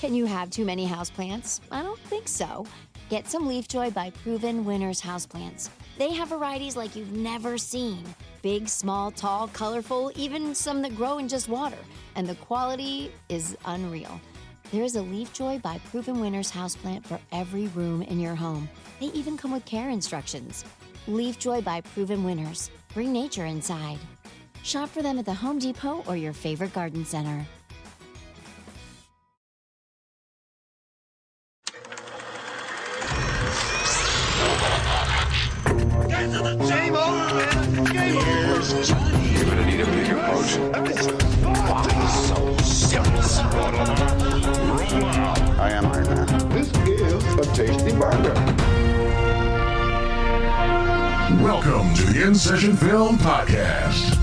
Can you have too many houseplants? I don't think so. Get some Leaf Joy by Proven Winners houseplants. They have varieties like you've never seen. Big, small, tall, colorful, even some that grow in just water. And the quality is unreal. There is a Leaf Joy by Proven Winners houseplant for every room in your home. They even come with care instructions. Leaf Joy by Proven Winners. Bring nature inside. Shop for them at the Home Depot or your favorite garden center. Game over, man. Game over. Johnny. You're gonna need a bigger boat. Why so serious? I am Iron Man. This is a tasty burger. Welcome to the InSession Film Podcast.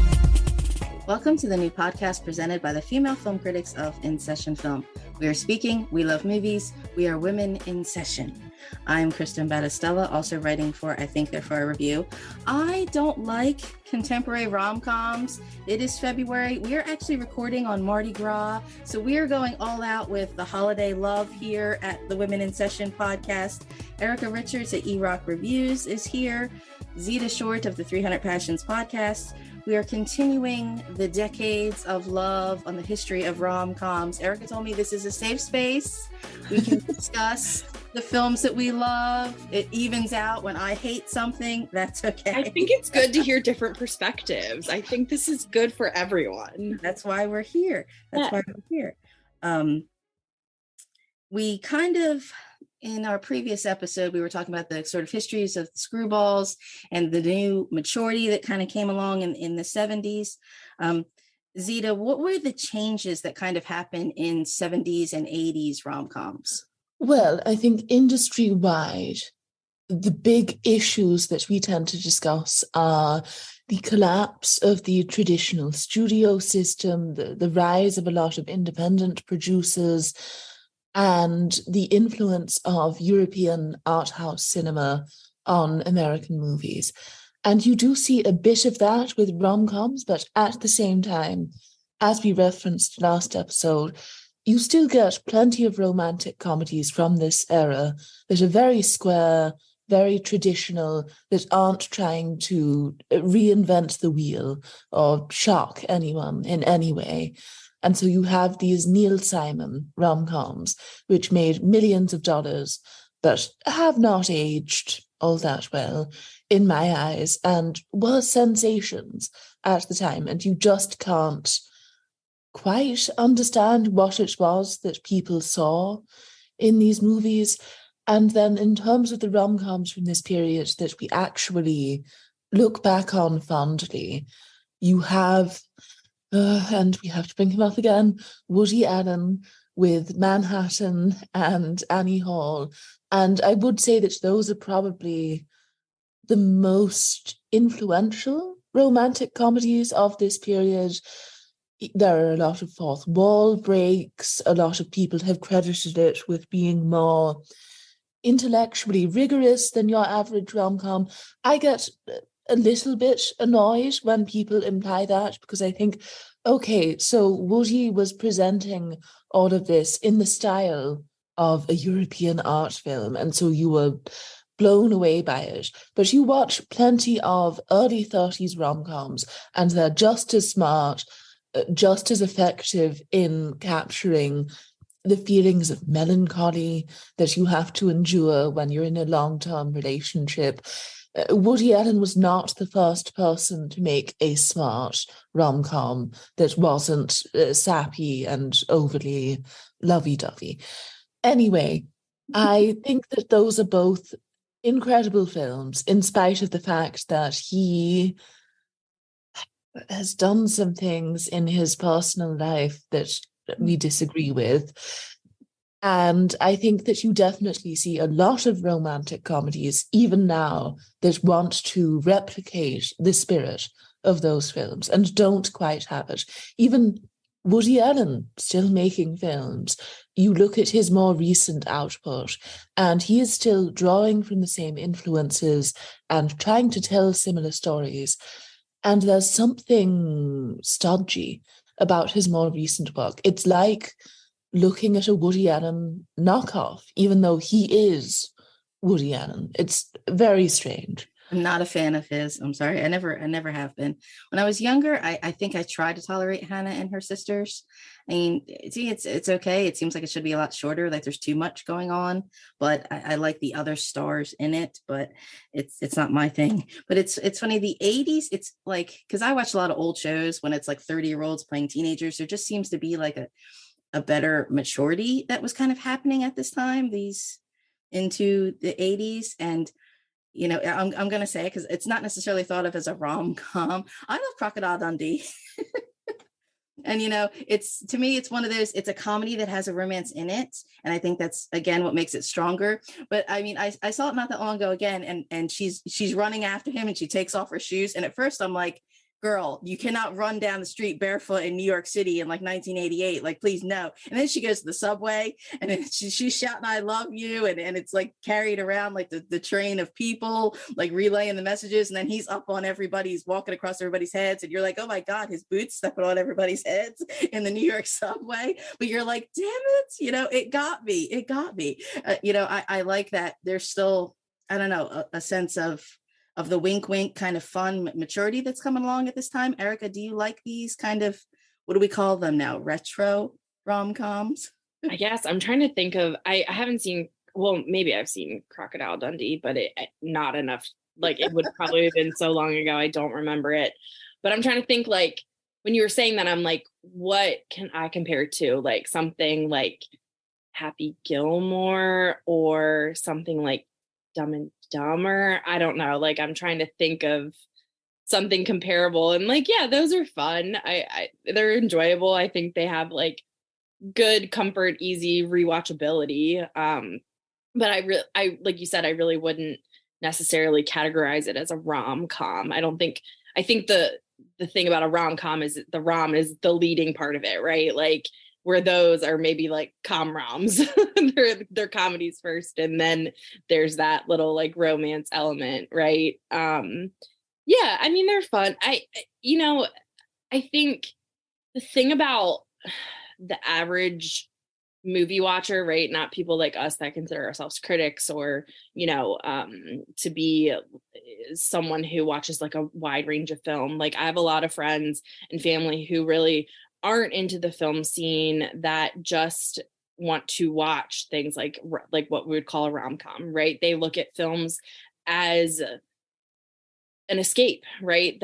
Welcome to the new podcast presented by the female film critics of InSession Film. We are speaking, we love movies, we are Women in Session. I'm Kirstin Battestella, also writing for I Think Therefore I Review. I don't like contemporary rom-coms. It is February. We are actually recording on Mardi Gras, so we are going all out with the holiday love here at the Women in Session podcast. Erica Richards at E-Rock Reviews is here. Zita Short of the 300 Passions podcast. We are continuing the decades of love on the history of rom-coms. Erica told me this is a safe space. We can discuss the films that we love. It evens out when I hate something. That's okay. I think it's good to hear different perspectives. I think this is good for everyone. That's why we're here. We kind of, in our previous episode, we were talking about the sort of histories of the screwballs and the new maturity that kind of came along in the 70s. Zita, what were the changes that kind of happened in 70s and 80s rom-coms? Well, I think industry-wide, the big issues that we tend to discuss are the collapse of the traditional studio system, the rise of a lot of independent producers, and the influence of European art house cinema on American movies. And you do see a bit of that with rom-coms, but at the same time, as we referenced last episode, you still get plenty of romantic comedies from this era that are very square, very traditional, that aren't trying to reinvent the wheel or shock anyone in any way. And so you have these Neil Simon rom-coms, which made millions of dollars, but have not aged all that well in my eyes and were sensations at the time. And you just can't quite understand what it was that people saw in these movies. And then in terms of the rom-coms from this period that we actually look back on fondly, you have, and we have to bring him up again, Woody Allen with Manhattan and Annie Hall. And I would say that those are probably the most influential romantic comedies of this period. There are a lot of fourth wall breaks. A lot of people have credited it with being more intellectually rigorous than your average rom-com. I get a little bit annoyed when people imply that, because I think, okay, so Woody was presenting all of this in the style of a European art film, and so you were blown away by it. But you watch plenty of early 30s rom-coms, and they're just as smart, just as effective in capturing the feelings of melancholy that you have to endure when you're in a long-term relationship. Woody Allen was not the first person to make a smart rom-com that wasn't sappy and overly lovey-dovey. Anyway, I think that those are both incredible films, in spite of the fact that he has done some things in his personal life that we disagree with. And I think that you definitely see a lot of romantic comedies, even now, that want to replicate the spirit of those films and don't quite have it. Even Woody Allen still making films. You look at his more recent output, and he is still drawing from the same influences and trying to tell similar stories. And there's something stodgy about his more recent work. It's like looking at a Woody Allen knockoff, even though he is Woody Allen. It's very strange. I'm not a fan of his. I'm sorry. I never have been. When I was younger, I think I tried to tolerate Hannah and her sisters. I mean, see, it's okay. It seems like it should be a lot shorter. Like there's too much going on, but I like the other stars in it, but it's not my thing. But it's funny. The 80s, it's like, because I watch a lot of old shows when it's like 30-year-olds playing teenagers. There just seems to be like a better maturity that was kind of happening at this time, these into the 80s. And I'm going to say, because it's not necessarily thought of as a rom-com. I love Crocodile Dundee. And, it's, to me, it's one of those, it's a comedy that has a romance in it. And I think that's, again, what makes it stronger. But I mean, I saw it not that long ago again, and she's running after him and she takes off her shoes. And at first I'm like, girl, you cannot run down the street barefoot in New York City in like 1988. Like, please, no. And then she goes to the subway and then she's shouting, I love you. And it's like carried around like the train of people, like relaying the messages. And then he's up on everybody's, walking across everybody's heads. And you're like, oh my God, his boots stepping on everybody's heads in the New York subway. But you're like, damn it. It got me. I like that there's still, I don't know, a sense of the wink wink kind of fun maturity that's coming along at this time. Erica, do you like these kind of, what do we call them now? Retro rom-coms? I guess I'm trying to think of, I haven't seen, well, maybe I've seen Crocodile Dundee, but not enough. Like it would probably have been so long ago. I don't remember it, but I'm trying to think, like when you were saying that, I'm like, what can I compare to? Like something like Happy Gilmore or something like Dumb and Dumber. I don't know. Like I'm trying to think of something comparable, and like, yeah, those are fun. They're enjoyable. I think they have like good comfort, easy rewatchability. But I like you said, I really wouldn't necessarily categorize it as a rom-com. I think the thing about a rom-com is the rom is the leading part of it, right? Like where those are maybe like com-roms. they're comedies first, and then there's that little like romance element, right? Yeah, I mean, they're fun. I think the thing about the average movie watcher, right, not people like us that consider ourselves critics or to be someone who watches like a wide range of film. Like I have a lot of friends and family who really aren't into the film scene, that just want to watch things like what we would call a rom-com, right? They look at films as an escape, right?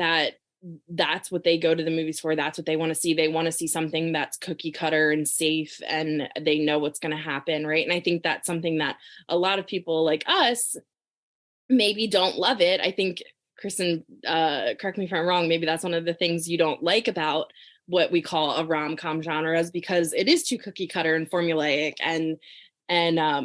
That's what they go to the movies for. That's what they want to see. They want to see something that's cookie cutter and safe, and they know what's going to happen, right? And I think that's something that a lot of people like us maybe don't love it. I think, Kirstin, correct me if I'm wrong, maybe that's one of the things you don't like about what we call a rom-com genre, is because it is too cookie cutter and formulaic and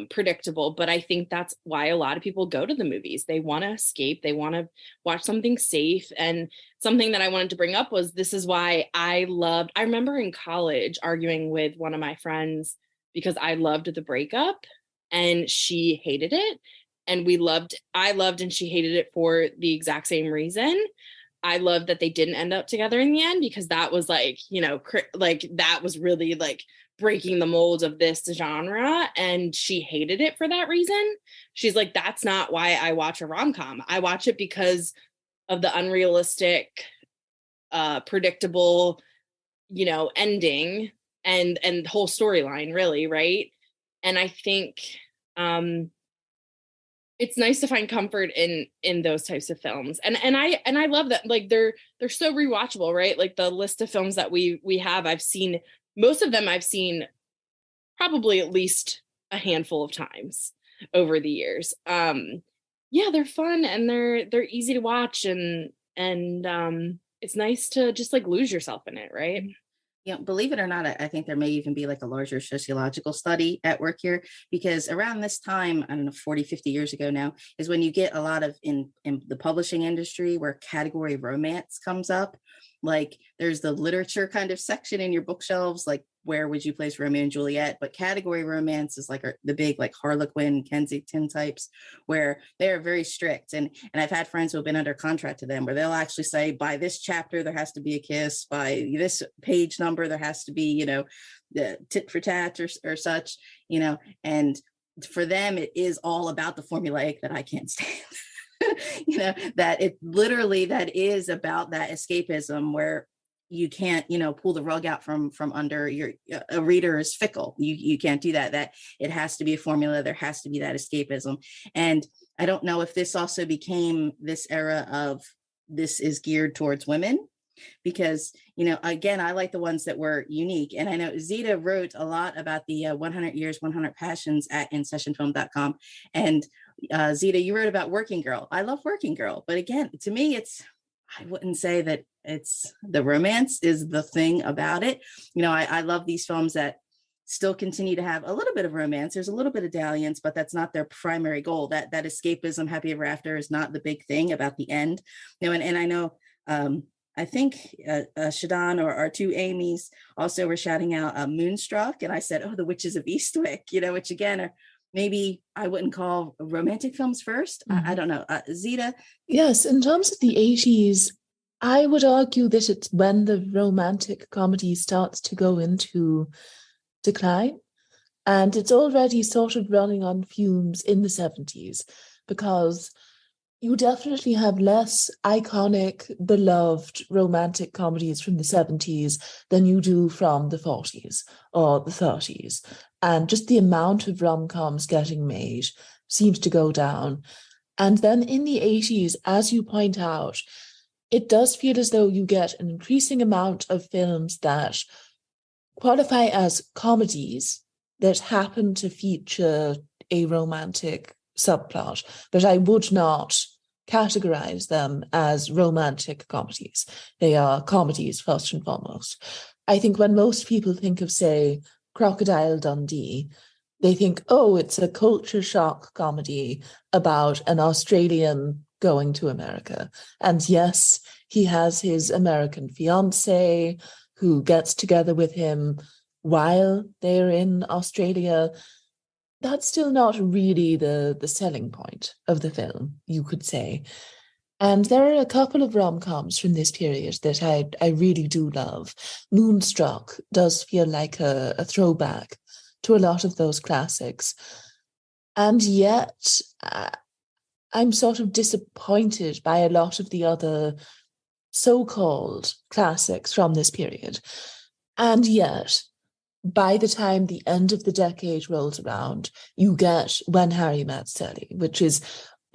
predictable. But I think that's why a lot of people go to the movies. They want to escape. They want to watch something safe. And something that I wanted to bring up was, this is why I remember in college arguing with one of my friends because I loved The Breakup and she hated it. And I loved and she hated it for the exact same reason. I love that they didn't end up together in the end, because that was like, like that was really like breaking the mold of this genre. And she hated it for that reason. She's like, that's not why I watch a rom-com. I watch it because of the unrealistic, predictable, ending and whole storyline, really. Right. And I think, it's nice to find comfort in those types of films. And I love that, like they're so rewatchable, right? Like the list of films that we have, most of them I've seen probably at least a handful of times over the years. Yeah, they're fun and they're easy to watch, and it's nice to just like lose yourself in it, right? Believe it or not, I think there may even be like a larger sociological study at work here, because around this time, I don't know, 40, 50 years ago now, is when you get a lot of in the publishing industry where category romance comes up. Like there's the literature kind of section in your bookshelves, like where would you place Romeo and Juliet, but category romance is like the big like Harlequin, Kensington types, where they are very strict. And I've had friends who have been under contract to them where they'll actually say, by this chapter, there has to be a kiss, by this page number, there has to be, the tit for tat or such, and for them, it is all about the formulaic that I can't stand. That it literally, that is about that escapism where you can't, pull the rug out from under a reader is fickle. You can't do that. That it has to be a formula. There has to be that escapism. And I don't know if this also became this era of this is geared towards women, because, again, I like the ones that were unique. And I know Zita wrote a lot about the 100 Years, 100 Passions at InSessionFilm.com. And Zita, you wrote about Working Girl. I love Working Girl. But again, to me, I wouldn't say that it's the romance is the thing about it. I love these films that still continue to have a little bit of romance. There's a little bit of dalliance, but that's not their primary goal. That escapism, happy ever after, is not the big thing about the end. And I know, I think Shadan or our two Amy's also were shouting out Moonstruck. And I said, oh, The Witches of Eastwick, which again are maybe I wouldn't call romantic films first. I don't know. Zita? Yes, in terms of the 80s, I would argue that it's when the romantic comedy starts to go into decline. And it's already sort of running on fumes in the 70s, because you definitely have less iconic, beloved romantic comedies from the 70s than you do from the 40s or the 30s. And just the amount of rom-coms getting made seems to go down. And then in the 80s, as you point out, it does feel as though you get an increasing amount of films that qualify as comedies that happen to feature a romantic subplot, but I would not categorize them as romantic comedies. They are comedies first and foremost. I think when most people think of, say, Crocodile Dundee, they think, oh, it's a culture shock comedy about an Australian going to America. And yes, he has his American fiance who gets together with him while they're in Australia. That's still not really the selling point of the film, you could say. And there are a couple of rom-coms from this period that I really do love. Moonstruck does feel like a throwback to a lot of those classics. And yet, I'm sort of disappointed by a lot of the other so-called classics from this period. And yet, by the time the end of the decade rolls around, you get When Harry Met Sally, which is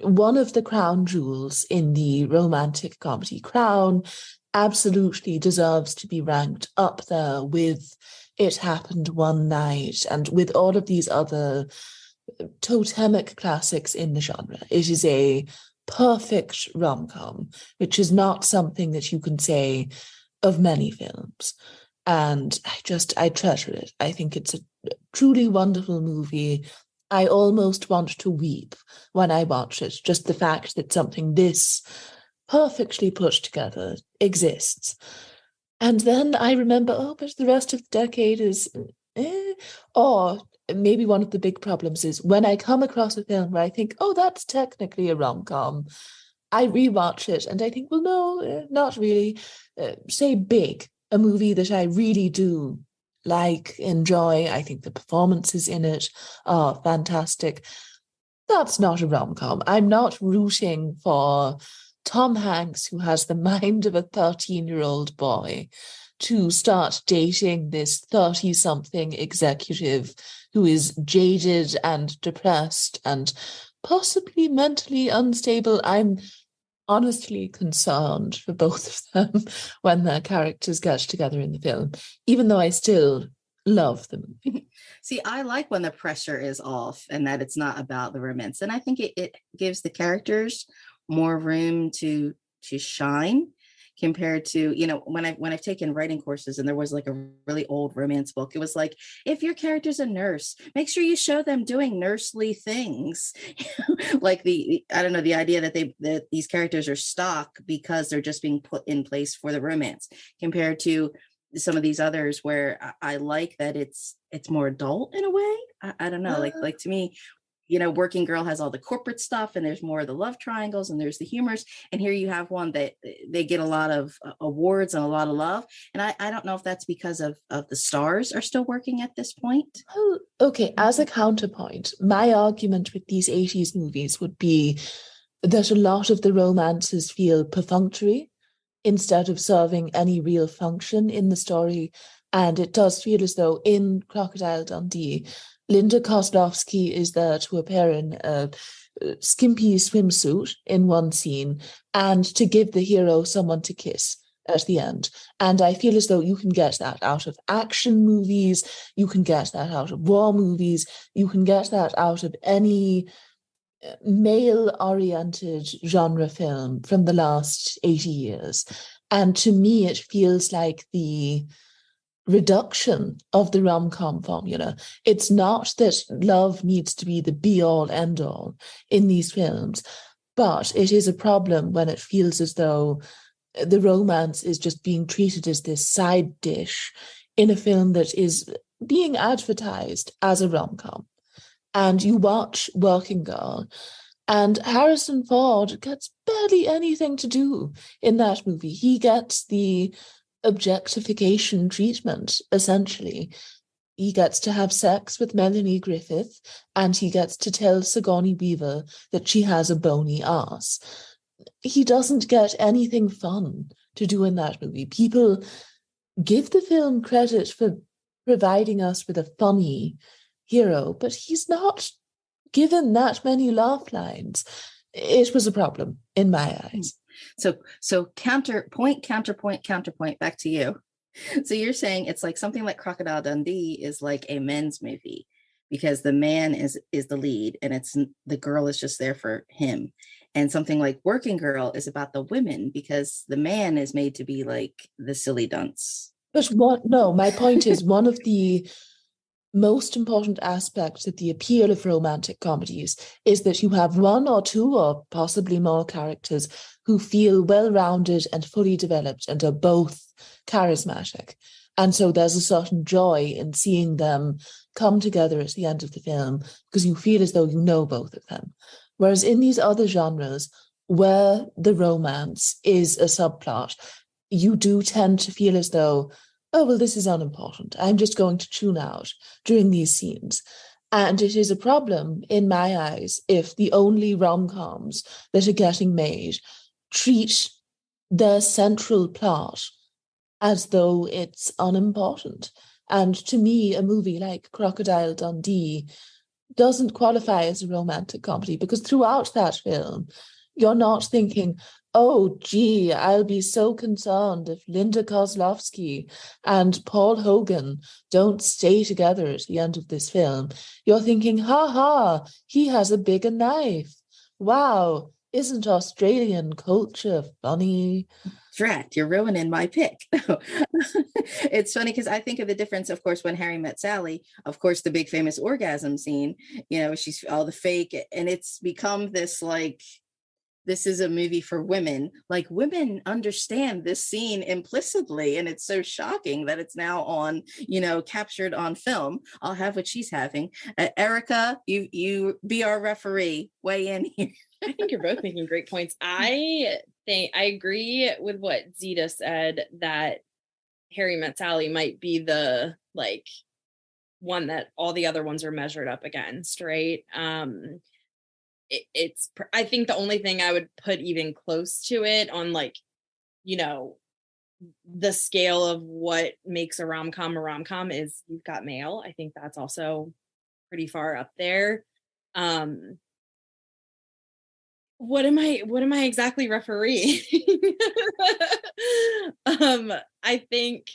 one of the crown jewels in the romantic comedy crown, absolutely deserves to be ranked up there with It Happened One Night and with all of these other totemic classics in the genre. It is a perfect rom-com, which is not something that you can say of many films. And I treasure it. I think it's a truly wonderful movie. I almost want to weep when I watch it. Just the fact that something this perfectly put together exists. And then I remember, oh, but the rest of the decade is Or maybe one of the big problems is when I come across a film where I think, oh, that's technically a rom-com, I rewatch it and I think, well, no, not really. Say Big, a movie that I really do enjoy. I think the performances in it are fantastic. That's not a rom-com. I'm not rooting for Tom Hanks, who has the mind of a 13-year-old boy, to start dating this 30-something executive who is jaded and depressed and possibly mentally unstable. I'm honestly concerned for both of them when their characters get together in the film, even though I still love the movie. See, I like when the pressure is off and that it's not about the romance. And I think it gives the characters more room to shine compared to, when I've taken writing courses and there was like a really old romance book, it was like, if your character's a nurse, make sure you show them doing nursely things. Like the idea that these characters are stock because they're just being put in place for the romance, compared to some of these others where I like that it's more adult in a way. I don't know, like to me, Working Girl has all the corporate stuff, and there's more of the love triangles, and there's the humors. And here you have one that they get a lot of awards and a lot of love. And I don't know if that's because of the stars are still working at this point. Oh, okay. As a counterpoint, my argument with these 80s movies would be that a lot of the romances feel perfunctory instead of serving any real function in the story. And it does feel as though in Crocodile Dundee, Linda Kozlovsky is there to appear in a skimpy swimsuit in one scene and to give the hero someone to kiss at the end. And I feel as though you can get that out of action movies, you can get that out of war movies, you can get that out of any male-oriented genre film from the last 80 years. And to me, it feels like the reduction of the rom-com formula. It's not that love needs to be the be-all, end-all in these films, but it is a problem when it feels as though the romance is just being treated as this side dish in a film that is being advertised as a rom-com. And you watch Working Girl, and Harrison Ford gets barely anything to do in that movie. He gets the objectification treatment, essentially. He gets to have sex with Melanie Griffith, and he gets to tell Sigourney Weaver that she has a bony ass. He doesn't get anything fun to do in that movie. People give the film credit for providing us with a funny hero, but he's not given that many laugh lines. It was a problem in my eyes. So counterpoint, back to you. So you're saying it's like something like Crocodile Dundee is like a men's movie because the man is the lead and the girl is just there for him. And something like Working Girl is about the women because the man is made to be like the silly dunce. But my point is one of the most important aspects of the appeal of romantic comedies is that you have one or two or possibly more characters who feel well-rounded and fully developed and are both charismatic. And so there's a certain joy in seeing them come together at the end of the film because you feel as though you know both of them. Whereas in these other genres where the romance is a subplot, you do tend to feel as though, oh, well, this is unimportant. I'm just going to tune out during these scenes. And it is a problem, in my eyes, if the only rom-coms that are getting made treat their central plot as though it's unimportant. And to me, a movie like Crocodile Dundee doesn't qualify as a romantic comedy because throughout that film, you're not thinking, oh, gee, I'll be so concerned if Linda Kozlovsky and Paul Hogan don't stay together at the end of this film. You're thinking, he has a bigger knife. Wow, isn't Australian culture funny? Drat, you're ruining my pick. It's funny because I think of the difference, of course, when Harry Met Sally, of course, the big famous orgasm scene, she's all the fake, and it's become this like, this is a movie for women. Like women understand this scene implicitly. And it's so shocking that it's now on, captured on film. I'll have what she's having. Erica, you be our referee. Weigh in here. I think you're both making great points. I agree with what Zita said that Harry Met Sally might be the one that all the other ones are measured up against, right? I think the only thing I would put even close to it on the scale of what makes a rom-com is You've Got Mail. I think that's also pretty far up there. What am I exactly refereeing? I think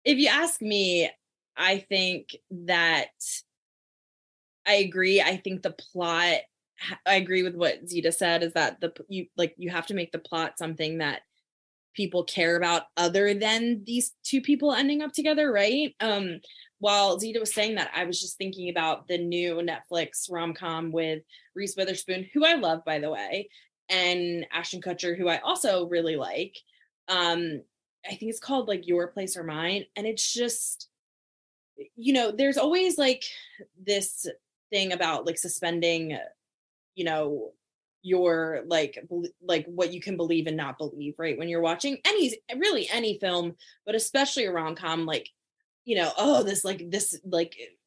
if you ask me, I think that I agree. I think the plot, I agree with what Zita said, is that you have to make the plot something that people care about other than these two people ending up together, right? While Zita was saying that, I was just thinking about the new Netflix rom-com with Reese Witherspoon, who I love, by the way, and Ashton Kutcher, who I also really like. I think it's called like Your Place or Mine. And it's just, there's always like this thing about like suspending, your like what you can believe and not believe, right? When you're watching any film, but especially a rom-com, like, this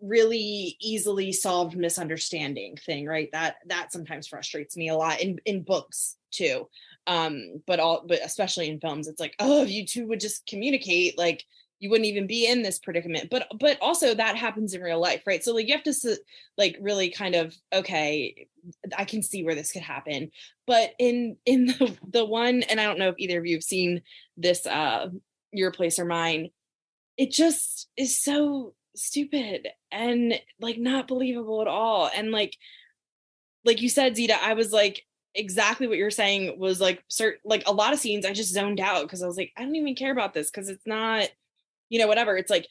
really easily solved misunderstanding thing, right? That sometimes frustrates me a lot in books too. But especially in films, it's like, oh, if you two would just communicate, like you wouldn't even be in this predicament. But also that happens in real life, right? So like you have to like really kind of, okay, I can see where this could happen. But in the one, and I don't know if either of you have seen this Your Place or Mine, it just is so stupid and like not believable at all. And like you said, Zita, I was like, exactly what you're saying was like like a lot of scenes I just zoned out because I was like, I don't even care about this because it's not, whatever. It's like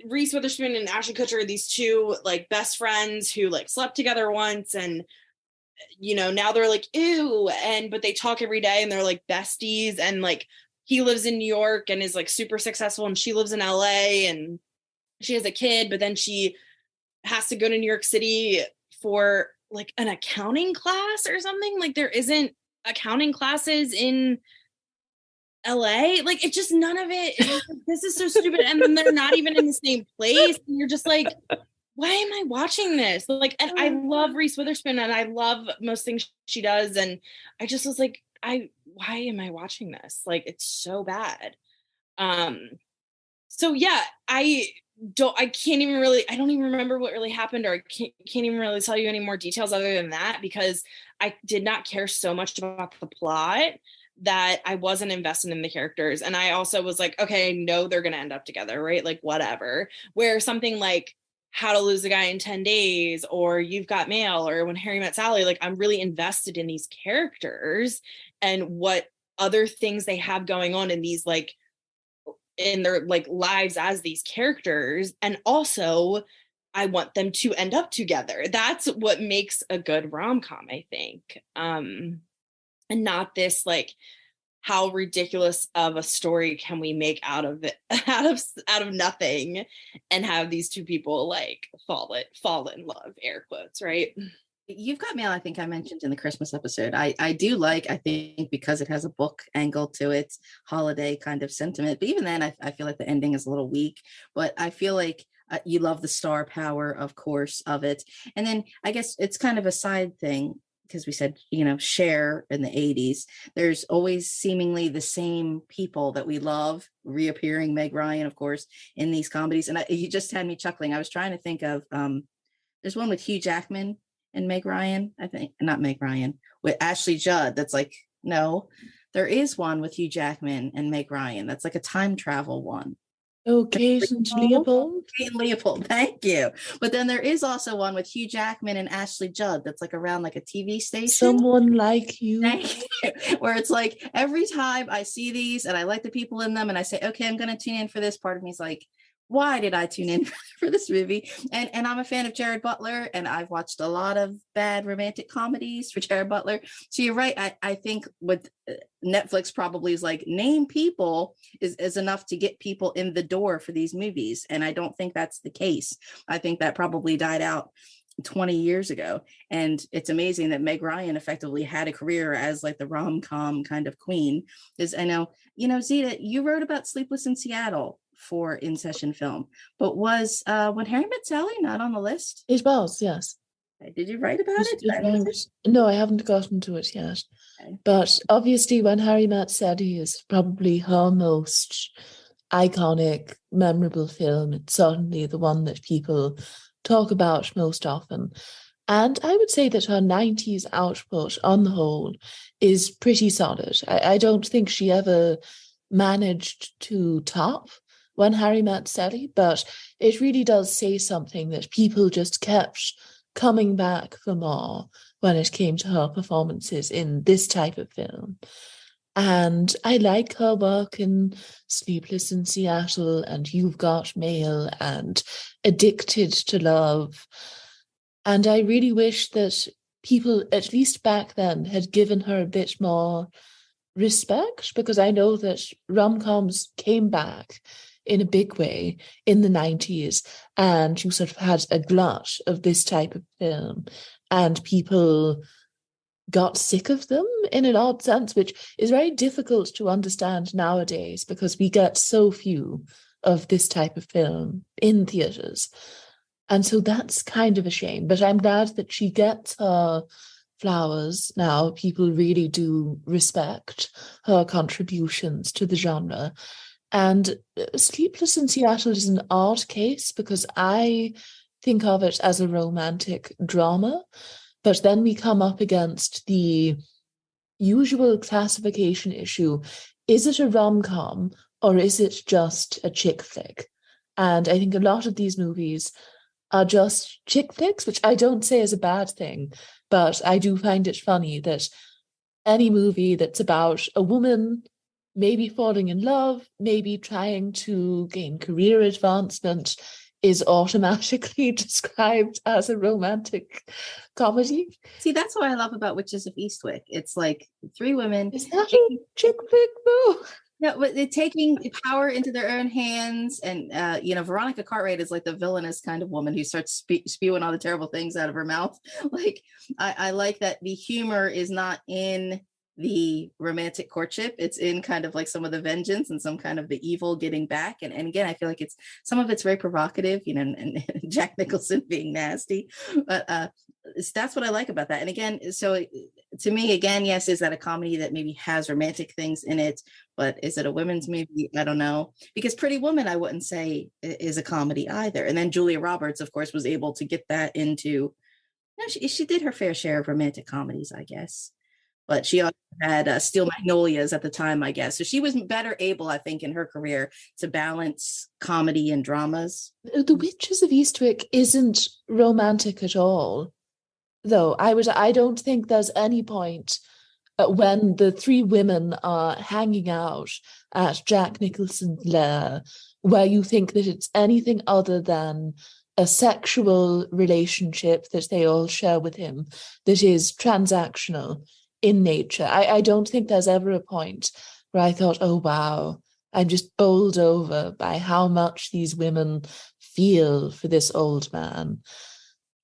Reese Witherspoon and Ashton Kutcher are these two like best friends who like slept together once, and now they're like ew, but they talk every day and they're like besties, and like he lives in New York and is like super successful, and she lives in LA and she has a kid, but then she has to go to New York City for like an accounting class or something. Like there isn't accounting classes in LA. Like it's just none of it. It's like, this is so stupid. And then they're not even in the same place. And you're just like, why am I watching this? Like, and I love Reese Witherspoon and I love most things she does. And I just was like, why am I watching this? Like, it's so bad. So yeah, I don't even remember what really happened, or I can't even really tell you any more details other than that, because I did not care so much about the plot that I wasn't invested in the characters. And I also was like, okay, I know they're going to end up together, right? Like whatever. Where something like How to Lose a Guy in 10 Days or You've Got Mail or When Harry Met Sally, like I'm really invested in these characters and what other things they have going on in these like in their like lives as these characters. And also I want them to end up together. That's what makes a good rom-com, I think. And not this like, how ridiculous of a story can we make out of it, out of nothing, and have these two people like fall in love, air quotes, right? You've Got Mail, I think I mentioned in the Christmas episode. I do like, I think because it has a book angle to it, holiday kind of sentiment. But even then, I feel like the ending is a little weak. But I feel like you love the star power, of course, of it. And then I guess it's kind of a side thing, because we said, Cher in the 80s. There's always seemingly the same people that we love reappearing. Meg Ryan, of course, in these comedies. And you just had me chuckling. I was trying to think of, there's one with Hugh Jackman and Meg Ryan, I think, not Meg Ryan, with Ashley Judd. That's like, no, there is one with Hugh Jackman and Meg Ryan. That's like a time travel one. Okay, Leopold. Kate Leopold, thank you. But then there is also one with Hugh Jackman and Ashley Judd that's like around like a TV station. Someone Like You. Thank you. Where it's like every time I see these and I like the people in them and I say, okay, I'm going to tune in for this, part of me is like, why did I tune in for this movie? And I'm a fan of Jared Butler, and I've watched a lot of bad romantic comedies for Jared Butler. So you're right. I think with Netflix probably is like, name people is enough to get people in the door for these movies. And I don't think that's the case. I think that probably died out 20 years ago. And it's amazing that Meg Ryan effectively had a career as like the rom-com kind of queen. Because I know, Zita, you wrote about Sleepless in Seattle for In-Session Film, but was When Harry Met Sally not on the list? It was, yes. Did you write about it? No, I haven't gotten to it yet. Okay. But obviously When Harry Met Sally is probably her most iconic, memorable film. It's certainly the one that people talk about most often. And I would say that her 90s output on the whole is pretty solid. I don't think she ever managed to top When Harry Met Sally, but it really does say something that people just kept coming back for more when it came to her performances in this type of film. And I like her work in Sleepless in Seattle and You've Got Mail and Addicted to Love. And I really wish that people, at least back then, had given her a bit more respect, because I know that rom-coms came back in a big way in the 90s, and you sort of had a glut of this type of film, and people got sick of them in an odd sense, which is very difficult to understand nowadays because we get so few of this type of film in theatres. And so that's kind of a shame. But I'm glad that she gets her flowers now. People really do respect her contributions to the genre. And Sleepless in Seattle is an odd case because I think of it as a romantic drama, but then we come up against the usual classification issue. Is it a rom-com or is it just a chick flick? And I think a lot of these movies are just chick flicks, which I don't say is a bad thing, but I do find it funny that any movie that's about a woman maybe falling in love, maybe trying to gain career advancement, is automatically described as a romantic comedy. See, that's what I love about Witches of Eastwick. It's like three women. Is that a chick flick though? No, but they're taking power into their own hands. And, Veronica Cartwright is like the villainous kind of woman who starts spewing all the terrible things out of her mouth. Like, I like that the humor is not in the romantic courtship. It's in kind of like some of the vengeance and some kind of the evil getting back. And again, I feel like some of it's very provocative, and Jack Nicholson being nasty. But that's what I like about that. And again, so to me, again, yes, is that a comedy that maybe has romantic things in it? But is it a women's movie? I don't know. Because Pretty Woman, I wouldn't say is a comedy either. And then Julia Roberts, of course, was able to get that into, she did her fair share of romantic comedies, I guess. But she also had Steel Magnolias at the time, I guess. So she was better able, I think, in her career to balance comedy and dramas. The Witches of Eastwick isn't romantic at all, though. I don't think there's any point when the three women are hanging out at Jack Nicholson's lair where you think that it's anything other than a sexual relationship that they all share with him that is transactional in nature. I don't think there's ever a point where I thought, oh, wow, I'm just bowled over by how much these women feel for this old man.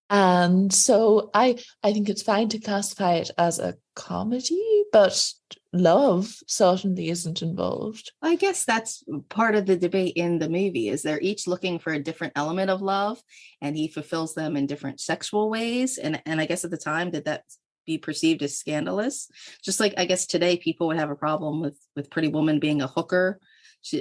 And so I think it's fine to classify it as a comedy, but love certainly isn't involved. I guess that's part of the debate in the movie, is they're each looking for a different element of love, and he fulfills them in different sexual ways. And I guess at the time, did that be perceived as scandalous? Just like I guess today people would have a problem with Pretty Woman being a hooker,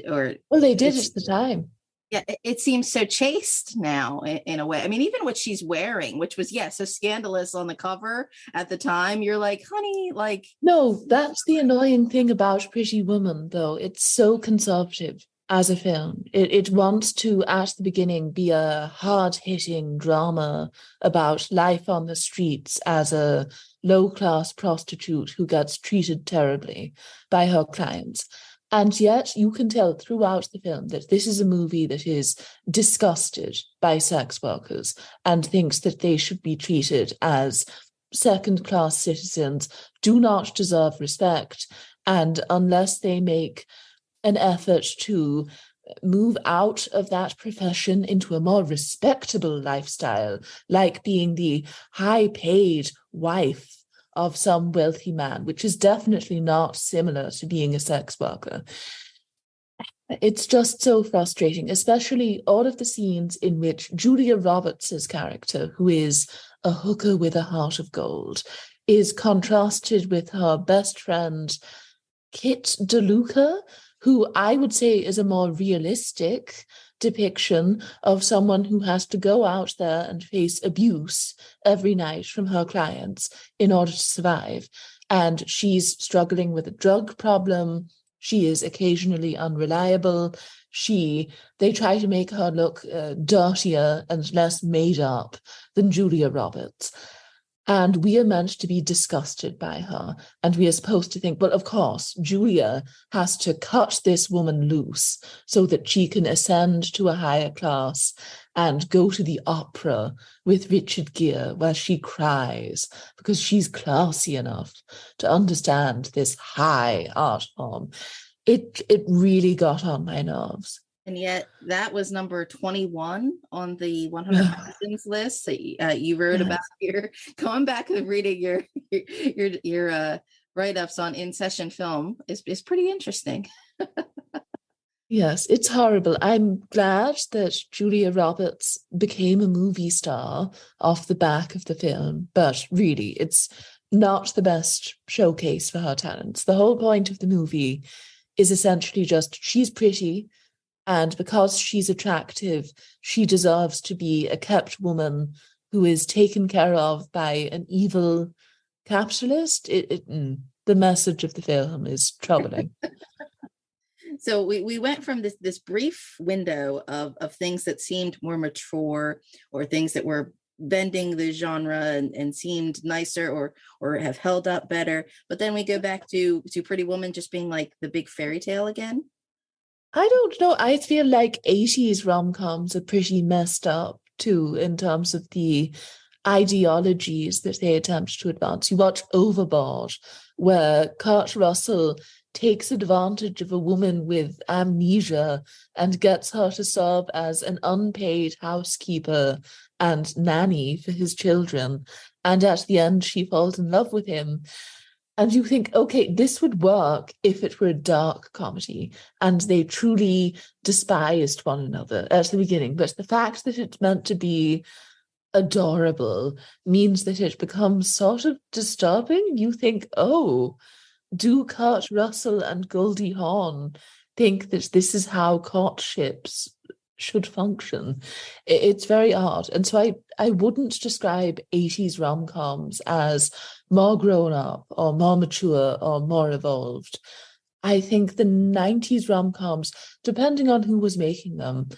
well, they did at the time. Yeah, it seems so chaste now in a way. I mean, even what she's wearing, which was so scandalous on the cover at the time, you're like, honey, like. No, that's the annoying thing about Pretty Woman, though. It's so conservative as a film. It wants to, at the beginning, be a hard-hitting drama about life on the streets as a low-class prostitute who gets treated terribly by her clients. And yet you can tell throughout the film that this is a movie that is disgusted by sex workers and thinks that they should be treated as second-class citizens, do not deserve respect, and unless they make an effort to move out of that profession into a more respectable lifestyle, like being the high-paid wife of some wealthy man, which is definitely not similar to being a sex worker. It's just so frustrating, especially all of the scenes in which Julia Roberts' character, who is a hooker with a heart of gold, is contrasted with her best friend, Kit DeLuca, who I would say is a more realistic depiction of someone who has to go out there and face abuse every night from her clients in order to survive. And she's struggling with a drug problem. She is occasionally unreliable. They try to make her look dirtier and less made up than Julia Roberts. And we are meant to be disgusted by her. And we are supposed to think, well, of course, Julia has to cut this woman loose so that she can ascend to a higher class and go to the opera with Richard Gere, where she cries because she's classy enough to understand this high art form. It really got on my nerves. And yet that was number 21 on the 100 magazines list that you wrote about here. Going back and reading your write-ups on In-Session Film is pretty interesting. Yes, it's horrible. I'm glad that Julia Roberts became a movie star off the back of the film, but really, it's not the best showcase for her talents. The whole point of the movie is essentially just she's pretty, and because she's attractive, she deserves to be a kept woman who is taken care of by an evil capitalist. The message of the film is troubling. So we went from this brief window of things that seemed more mature, or things that were bending the genre and seemed nicer or have held up better. But then we go back to Pretty Woman just being like the big fairy tale again. I don't know. I feel like 80s rom-coms are pretty messed up too in terms of the ideologies that they attempt to advance. You watch Overboard, where Kurt Russell takes advantage of a woman with amnesia and gets her to serve as an unpaid housekeeper and nanny for his children. And at the end, she falls in love with him. And you think, okay, this would work if it were a dark comedy and they truly despised one another at the beginning. But the fact that it's meant to be adorable means that it becomes sort of disturbing. You think, oh, do Kurt Russell and Goldie Hawn think that this is how courtships should function? It's very odd. And so I wouldn't describe 80s rom-coms as more grown up or more mature or more evolved. I think the 90s rom-coms, depending on who was making them,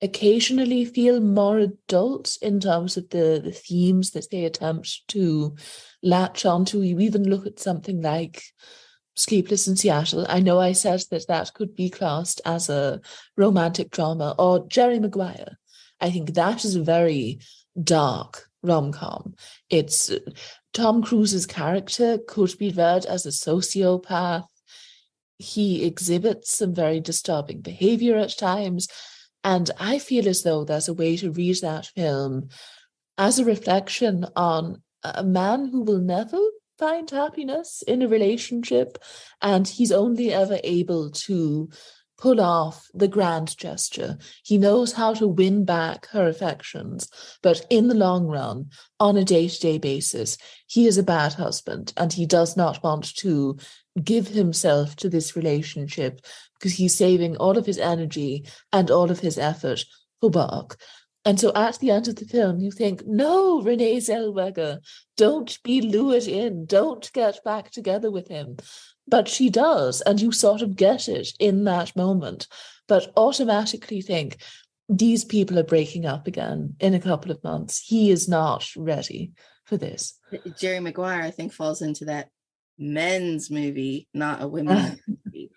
occasionally feel more adult in terms of the themes that they attempt to latch onto. You even look at something like Sleepless in Seattle. I know I said that could be classed as a romantic drama, or Jerry Maguire. I think that is a very dark rom-com. It's Tom Cruise's character could be read as a sociopath. He exhibits some very disturbing behavior at times. And I feel as though there's a way to read that film as a reflection on a man who will never find happiness in a relationship, and he's only ever able to pull off the grand gesture. He knows how to win back her affections, but in the long run, on a day-to-day basis, he is a bad husband, and he does not want to give himself to this relationship because he's saving all of his energy and all of his effort for work. And so at the end of the film, you think, no, Renee Zellweger, don't be lured in. Don't get back together with him. But she does, and you sort of get it in that moment, but automatically think, these people are breaking up again in a couple of months. He is not ready for this. Jerry Maguire, I think, falls into that men's movie, not a women's movie.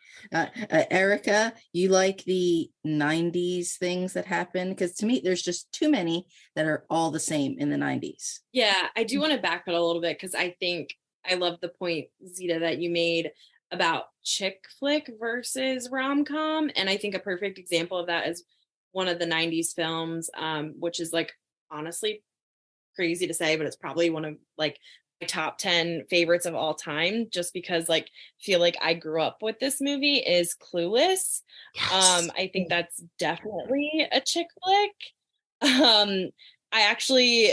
Erica, you like the 90s things that happen? Because to me, there's just too many that are all the same in the 90s. Yeah, I do want to backpedal a little bit because I think I love the point, Zita, that you made about chick flick versus rom-com. And I think a perfect example of that is one of the 90s films, which is like, honestly, crazy to say, but it's probably one of like my top 10 favorites of all time, just because like feel like I grew up with this movie, is Clueless. Yes. I think that's definitely a chick flick. I actually,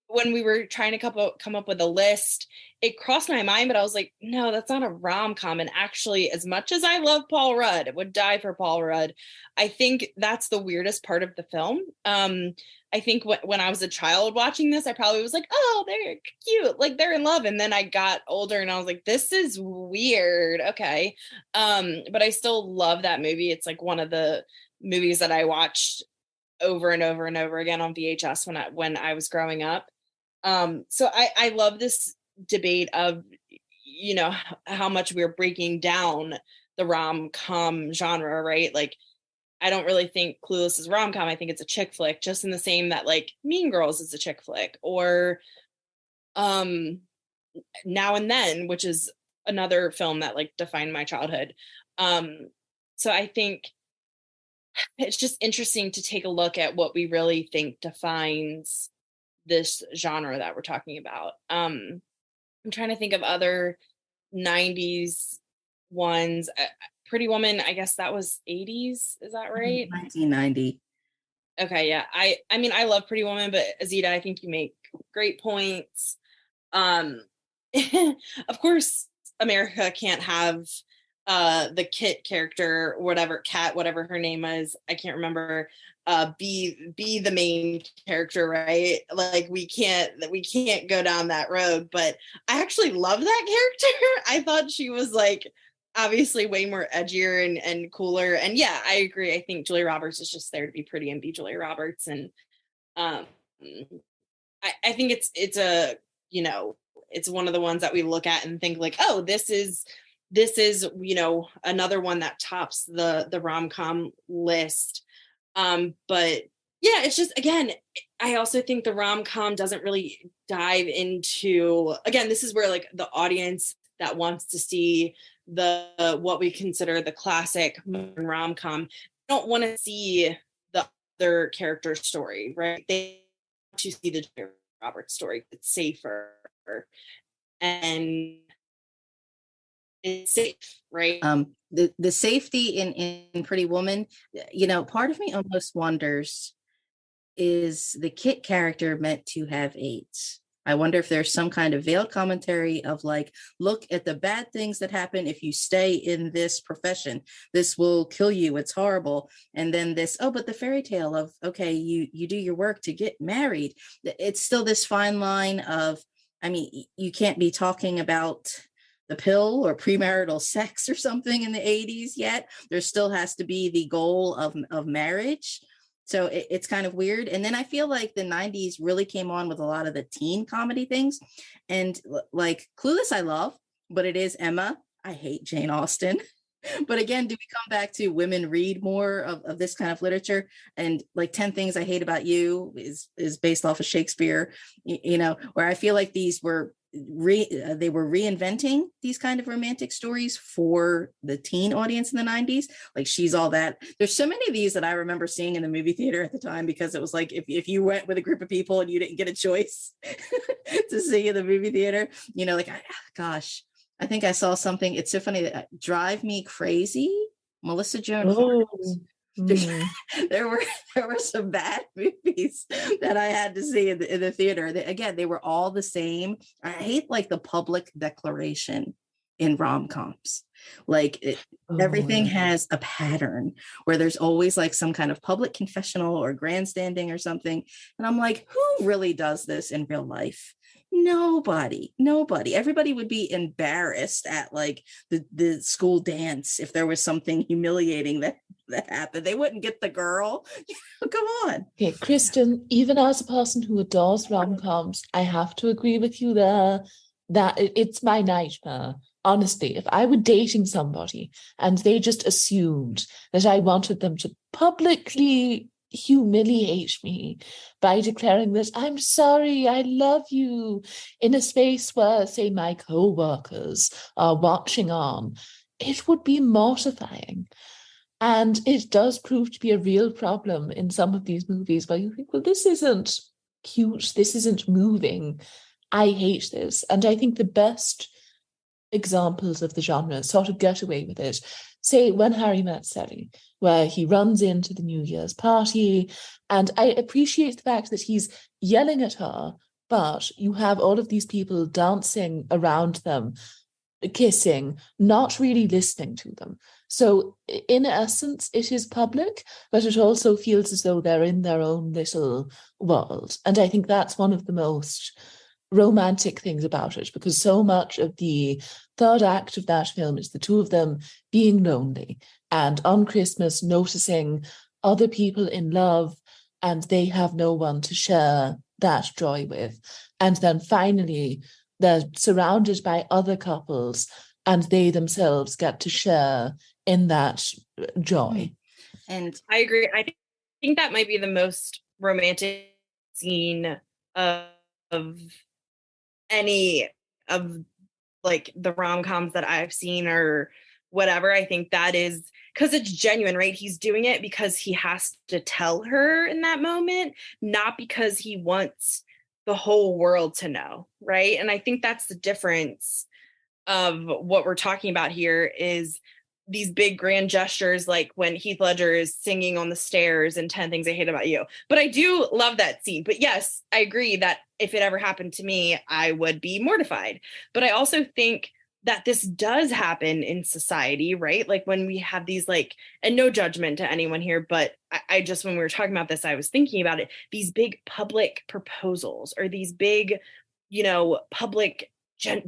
when we were trying to come up with a list, it crossed my mind, but I was like, no, that's not a rom-com. And actually, as much as I love Paul Rudd, would die for Paul Rudd, I think that's the weirdest part of the film. I think when I was a child watching this, I probably was like, oh, they're cute, like they're in love. And then I got older and I was like, this is weird. Okay. But I still love that movie. It's like one of the movies that I watched over and over and over again on VHS when I was growing up. So I love this debate of, you know, how much we're breaking down the rom-com genre, right? Like, I don't really think Clueless is rom-com. I think it's a chick flick, just in the same that like Mean Girls is a chick flick, or Now and Then, which is another film that like defined my childhood. So I think it's just interesting to take a look at what we really think defines this genre that we're talking about. I'm trying to think of other 90s ones. Pretty Woman, I guess that was 80s. Is that right? 1990. Okay, yeah. I mean, I love Pretty Woman, but Zita, I think you make great points. Of course, America can't have the Kit character, whatever her name is, I can't remember, be the main character, right? Like we can't go down that road. But I actually love that character. I thought she was like obviously way more edgier and cooler. And yeah, I agree. I think Julia Roberts is just there to be pretty and be Julia Roberts. And I think it's a, you know, it's one of the ones that we look at and think like, oh, this is, you know, another one that tops the rom-com list. But yeah, it's just, again, I also think the rom-com doesn't really dive into, again, this is where like the audience that wants to see the what we consider the classic modern rom-com don't want to see the other character story, right? They want to see the Julia Roberts story. It's safer and it's safe, right? The safety in Pretty Woman, you know, part of me almost wonders, is the Kit character meant to have AIDS? I wonder if there's some kind of veiled commentary of like, look at the bad things that happen if you stay in this profession. This will kill you. It's horrible. And then this, oh, but the fairy tale of, okay, you do your work to get married. It's still this fine line of, I mean, you can't be talking about the pill or premarital sex or something in the 80s yet. There still has to be the goal of marriage. So it's kind of weird. And then I feel like the 90s really came on with a lot of the teen comedy things. And like Clueless, I love, but it is Emma. I hate Jane Austen. But again, do we come back to women read more of this kind of literature? And like 10 Things I Hate About You is based off of Shakespeare, you know, where I feel like these were they were reinventing these kind of romantic stories for the teen audience in the 90s. Like She's All That. There's so many of these that I remember seeing in the movie theater at the time, because it was like if you went with a group of people and you didn't get a choice to see in the movie theater, you know, like, gosh, I think I saw something. It's so funny that Drive Me Crazy, Melissa Joan Hart. There were some bad movies that I had to see in the theater. Again, they were all the same. I hate like the public declaration in rom-coms. Like everything has a pattern where there's always like some kind of public confessional or grandstanding or something. And I'm like, who really does this in real life? Nobody. Everybody would be embarrassed at like the school dance if there was something humiliating that happened. They wouldn't get the girl. Come on. Okay, Kirstin, even as a person who adores rom-coms, I have to agree with you there that it's my nightmare. Honestly, if I were dating somebody and they just assumed that I wanted them to publicly humiliate me by declaring that I'm sorry, I love you, in a space where, say, my co-workers are watching on, it would be mortifying. And it does prove to be a real problem in some of these movies where you think, well, this isn't cute, this isn't moving, I hate this. And I think the best examples of the genre sort of get away with it. Say When Harry Met Sally, where he runs into the New Year's party, and I appreciate the fact that he's yelling at her, but you have all of these people dancing around them, kissing, not really listening to them. So in essence, it is public, but it also feels as though they're in their own little world. And I think that's one of the most romantic things about it, because so much of the third act of that film is the two of them being lonely and on Christmas noticing other people in love and they have no one to share that joy with. And then finally, they're surrounded by other couples and they themselves get to share in that joy. And I agree. I think that might be the most romantic scene of any of like the rom-coms that I've seen or whatever. I think that is because it's genuine, right? He's doing it because he has to tell her in that moment, not because he wants the whole world to know, right? And I think that's the difference of what we're talking about here is these big grand gestures, like when Heath Ledger is singing on the stairs in 10 Things I Hate About You. But I do love that scene. But yes, I agree that if it ever happened to me, I would be mortified. But I also think that this does happen in society, right? Like when we have these like, and no judgment to anyone here, but I just, when we were talking about this, I was thinking about it, these big public proposals or these big, public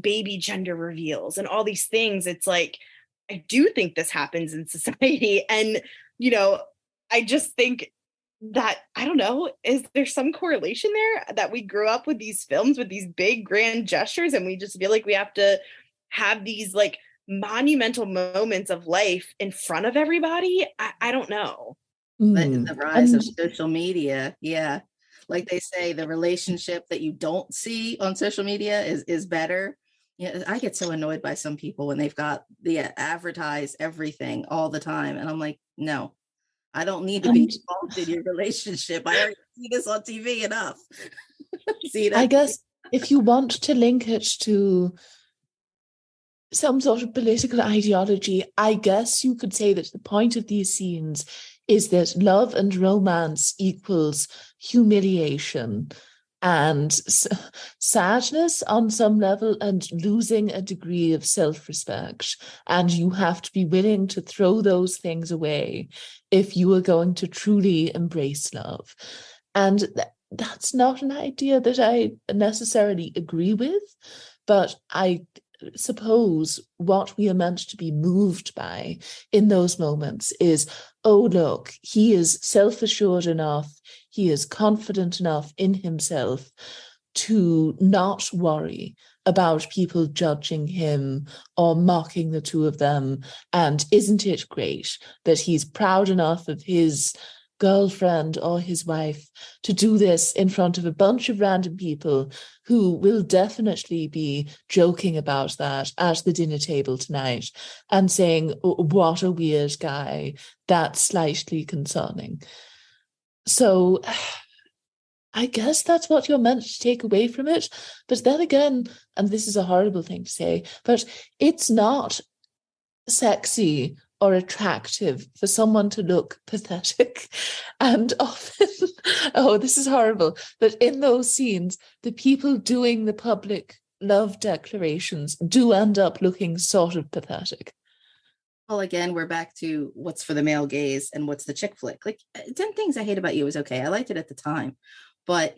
baby gender reveals and all these things. It's like, I do think this happens in society. And, I just think that, I don't know, is there some correlation there that we grew up with these films with these big grand gestures and we just feel like we have to have these like monumental moments of life in front of everybody? I don't know. The rise of social media. Yeah. Like they say, the relationship that you don't see on social media is better. Yeah, I get so annoyed by some people when they've got advertise everything all the time. And I'm like, no, I don't need to be involved in your relationship. I already see this on TV enough. Zita? I guess if you want to link it to some sort of political ideology, I guess you could say that the point of these scenes is that love and romance equals humiliation and sadness on some level and losing a degree of self-respect. And you have to be willing to throw those things away if you are going to truly embrace love. And that's not an idea that I necessarily agree with, but I suppose what we are meant to be moved by in those moments is, oh, look, he is self-assured enough, he is confident enough in himself to not worry about people judging him or mocking the two of them. And isn't it great that he's proud enough of his girlfriend or his wife to do this in front of a bunch of random people who will definitely be joking about that at the dinner table tonight and saying, oh, what a weird guy, that's slightly concerning. So I guess that's what you're meant to take away from it. But then again, and this is a horrible thing to say, but it's not sexy or attractive for someone to look pathetic. And often, oh, this is horrible, but in those scenes, the people doing the public love declarations do end up looking sort of pathetic. Well, again, we're back to what's for the male gaze and what's the chick flick. Like 10 Things I Hate About You was okay. I liked it at the time, but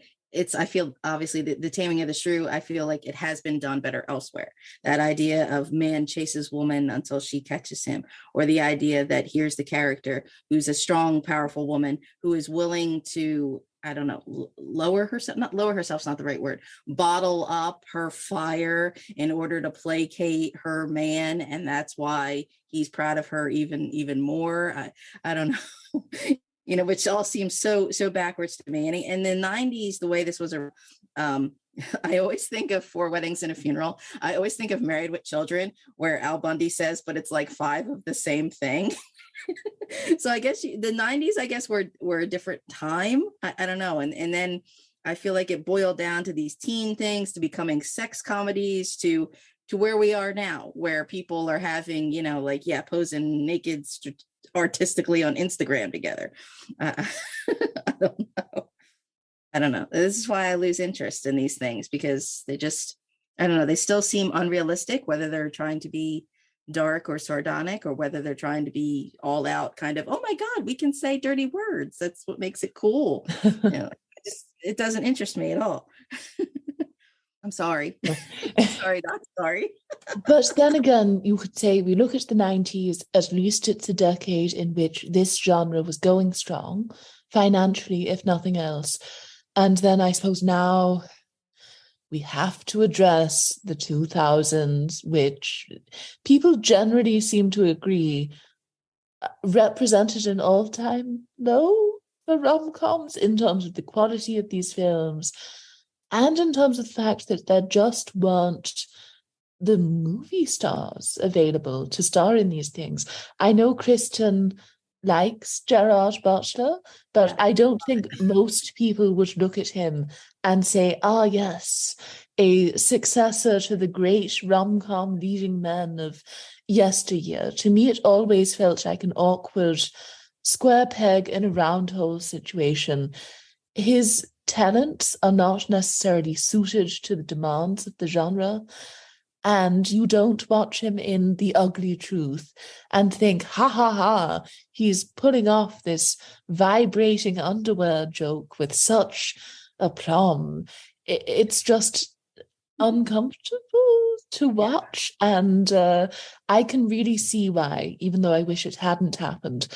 I feel obviously the Taming of the Shrew, I feel like it has been done better elsewhere. That idea of man chases woman until she catches him, or the idea that here's the character who's a strong, powerful woman who is willing to, I don't know, lower herself, not lower herself's not the right word, bottle up her fire in order to placate her man. And that's why he's proud of her even more. I don't know. Which all seems so backwards to me. And in the 90s, the way this was I always think of Four Weddings and a Funeral. I always think of Married with Children, where Al Bundy says, but it's like 5 of the same thing. So I guess the 90s, I guess, were a different time. I don't know. And then I feel like it boiled down to these teen things, to becoming sex comedies, to where we are now, where people are having, posing naked artistically on Instagram together. I don't know. This is why I lose interest in these things, because they just, I don't know, they still seem unrealistic, whether they're trying to be dark or sardonic, or whether they're trying to be all out kind of, oh my God, we can say dirty words. That's what makes it cool. It doesn't interest me at all. I'm sorry. Sorry, not sorry. But then again, you could say we look at the 90s, at least it's a decade in which this genre was going strong, financially, if nothing else. And then I suppose now we have to address the 2000s, which people generally seem to agree represented an all-time low for rom-coms in terms of the quality of these films and in terms of the fact that there just weren't the movie stars available to star in these things. I know Kirstin likes Gerard Butler, but I don't think most people would look at him and say, ah, yes, a successor to the great rom-com leading men of yesteryear. To me, it always felt like an awkward square peg in a round hole situation. His talents are not necessarily suited to the demands of the genre. And you don't watch him in The Ugly Truth and think, ha ha ha, he's pulling off this vibrating underwear joke with such aplomb. It's just uncomfortable to watch. And I can really see why, even though I wish it hadn't happened,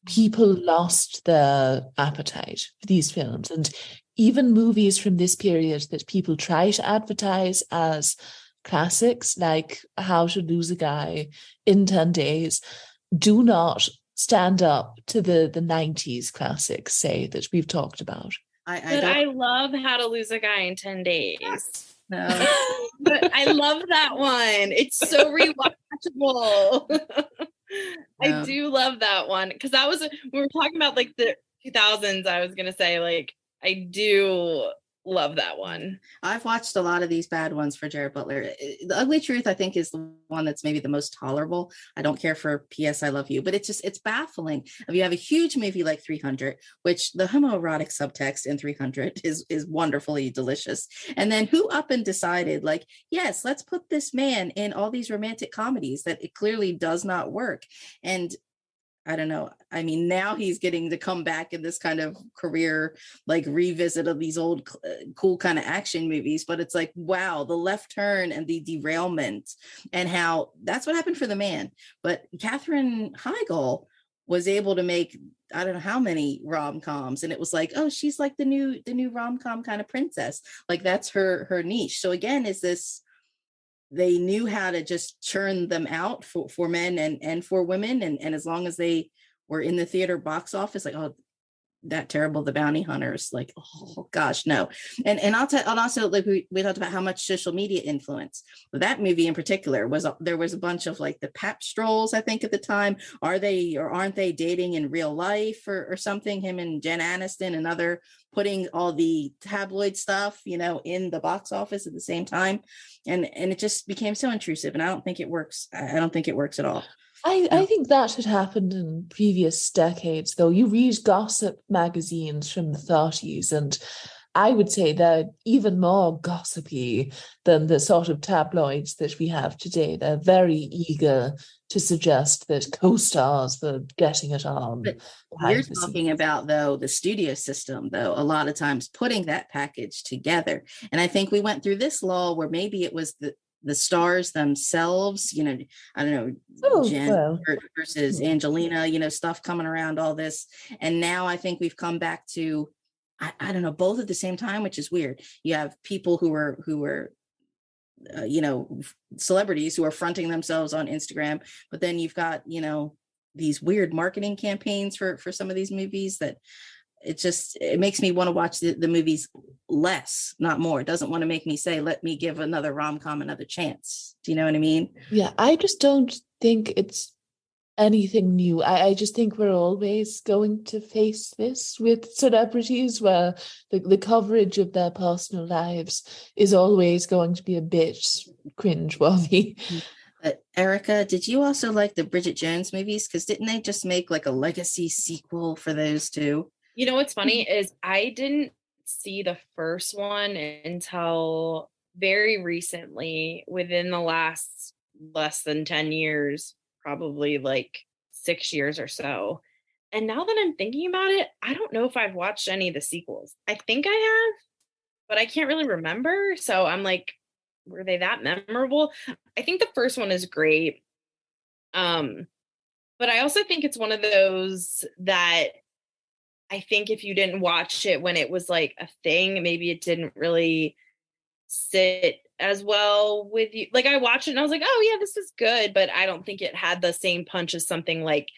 people lost their appetite for these films. And even movies from this period that people try to advertise as classics, like How to Lose a Guy in 10 Days, do not stand up to the 90s classics, say, that we've talked about. I love How to Lose a Guy in 10 Days. No. But I love that one. It's so rewatchable. I do love that one because that was we were talking about like the 2000s. I was gonna say like I do love that one. I've watched a lot of these bad ones for Jared Butler. The Ugly Truth, I think, is the one that's maybe the most tolerable. I don't care for P.S. I Love You, but it's baffling. If you have a huge movie like 300, which the homoerotic subtext in 300 is wonderfully delicious. And then who up and decided like, yes, let's put this man in all these romantic comedies that it clearly does not work. And I don't know. I mean, now he's getting to come back in this kind of career, like revisit of these old cool kind of action movies. But it's like, wow, the left turn and the derailment and how that's what happened for The Man. But Katherine Heigl was able to make, I don't know how many rom-coms. And it was like, oh, she's like the new rom-com kind of princess. Like that's her niche. So again, is this, they knew how to just churn them out for men and for women. And as long as they were in the theater box office, like, oh, that terrible, The Bounty Hunters, like, oh gosh, no. And I'll also, like we talked about how much social media influence. That movie in particular there was a bunch of like the pap strolls, I think at the time. Are they or aren't they dating in real life or something? Him and Jen Aniston and other putting all the tabloid stuff, in the box office at the same time. And it just became so intrusive. And I don't think it works. I don't think it works at all. I think that had happened in previous decades, though. You read gossip magazines from the 30s, and I would say they're even more gossipy than the sort of tabloids that we have today. They're very eager to suggest that co-stars were getting it on. But you're talking about, though, the studio system, though, a lot of times putting that package together. And I think we went through this law where maybe it was the stars themselves, I don't know, Jen versus Angelina, stuff coming around all this. And now I think we've come back to, I don't know, both at the same time, which is weird. You have people who were celebrities who are fronting themselves on Instagram, but then you've got, these weird marketing campaigns for some of these movies that it makes me want to watch the movies less, not more. It doesn't want to make me say, let me give another rom-com another chance. Do you know what I mean? Yeah, I just don't think it's anything new. I just think we're always going to face this with celebrities where the coverage of their personal lives is always going to be a bit cringeworthy. Erica, did you also like the Bridget Jones movies? Because didn't they just make like a legacy sequel for those too? You know what's funny is I didn't see the first one until very recently, within the last less than 10 years, probably like 6 years or so. And now that I'm thinking about it, I don't know if I've watched any of the sequels. I think I have, but I can't really remember. So I'm like, were they that memorable? I think the first one is great. But I also think it's one of those that I think if you didn't watch it when it was like a thing, maybe it didn't really sit as well with you. Like I watched it and I was like, oh yeah, this is good, but I don't think it had the same punch as something like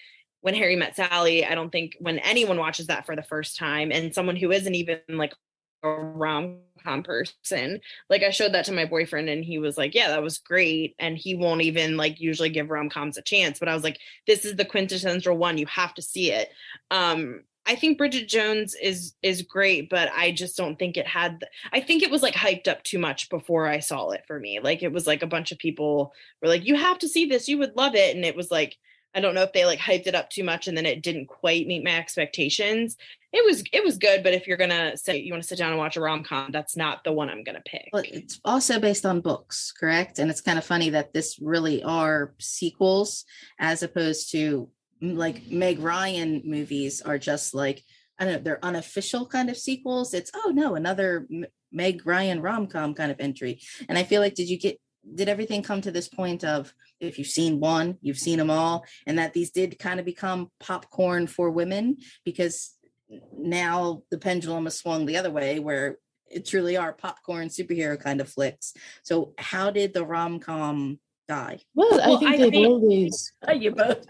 When Harry Met Sally. I don't think when anyone watches that for the first time, and someone who isn't even like a rom-com person, like I showed that to my boyfriend and he was like, yeah, that was great, and he won't even like usually give rom-coms a chance, but I was like, this is the quintessential one, you have to see it. I think Bridget Jones is great, but I just don't think it had I think it was like hyped up too much before I saw it for me. Like it was like a bunch of people were like, you have to see this, you would love it, and it was like, I don't know if they like hyped it up too much and then it didn't quite meet my expectations. It was good, but if you're gonna say you want to sit down and watch a rom-com, that's not the one I'm gonna pick. Well, it's also based on books, correct? And it's kind of funny that this really are sequels as opposed to like Meg Ryan movies are just like, I don't know, they're unofficial kind of sequels. It's, oh no, another Meg Ryan rom-com kind of entry. And I feel like, did everything come to this point of, if you've seen one, you've seen them all, and that these did kind of become popcorn for women? Because now the pendulum has swung the other way where it truly are popcorn superhero kind of flicks. So how did the rom-com die? Well, I think they've always... You both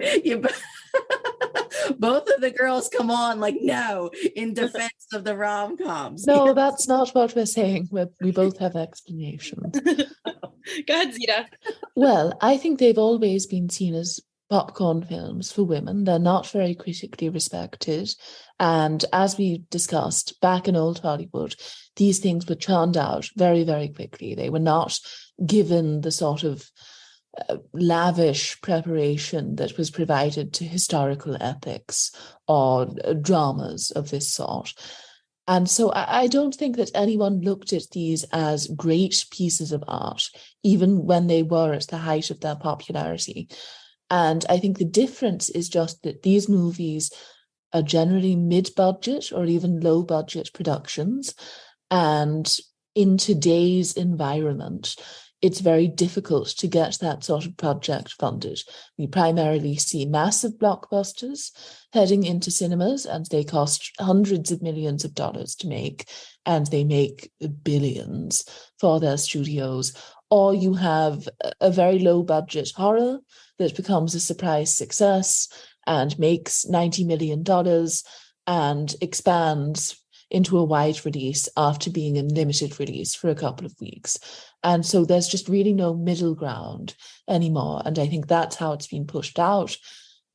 both of the girls come on like, no, in defense of the rom-coms. No, that's not what we're saying. We both have explanations. Go ahead, Zita. Well, I think they've always been seen as popcorn films for women. They're not very critically respected. And as we discussed, back in old Hollywood, these things were churned out very, very quickly. They were not given the sort of lavish preparation that was provided to historical epics or dramas of this sort. And so I don't think that anyone looked at these as great pieces of art, even when they were at the height of their popularity. And I think the difference is just that these movies are generally mid-budget or even low-budget productions. And in today's environment, it's very difficult to get that sort of project funded. We primarily see massive blockbusters heading into cinemas, and they cost hundreds of millions of dollars to make, and they make billions for their studios. Or you have a very low budget horror that becomes a surprise success and makes $90 million and expands into a wide release after being in limited release for a couple of weeks. And so there's just really no middle ground anymore. And I think that's how it's been pushed out.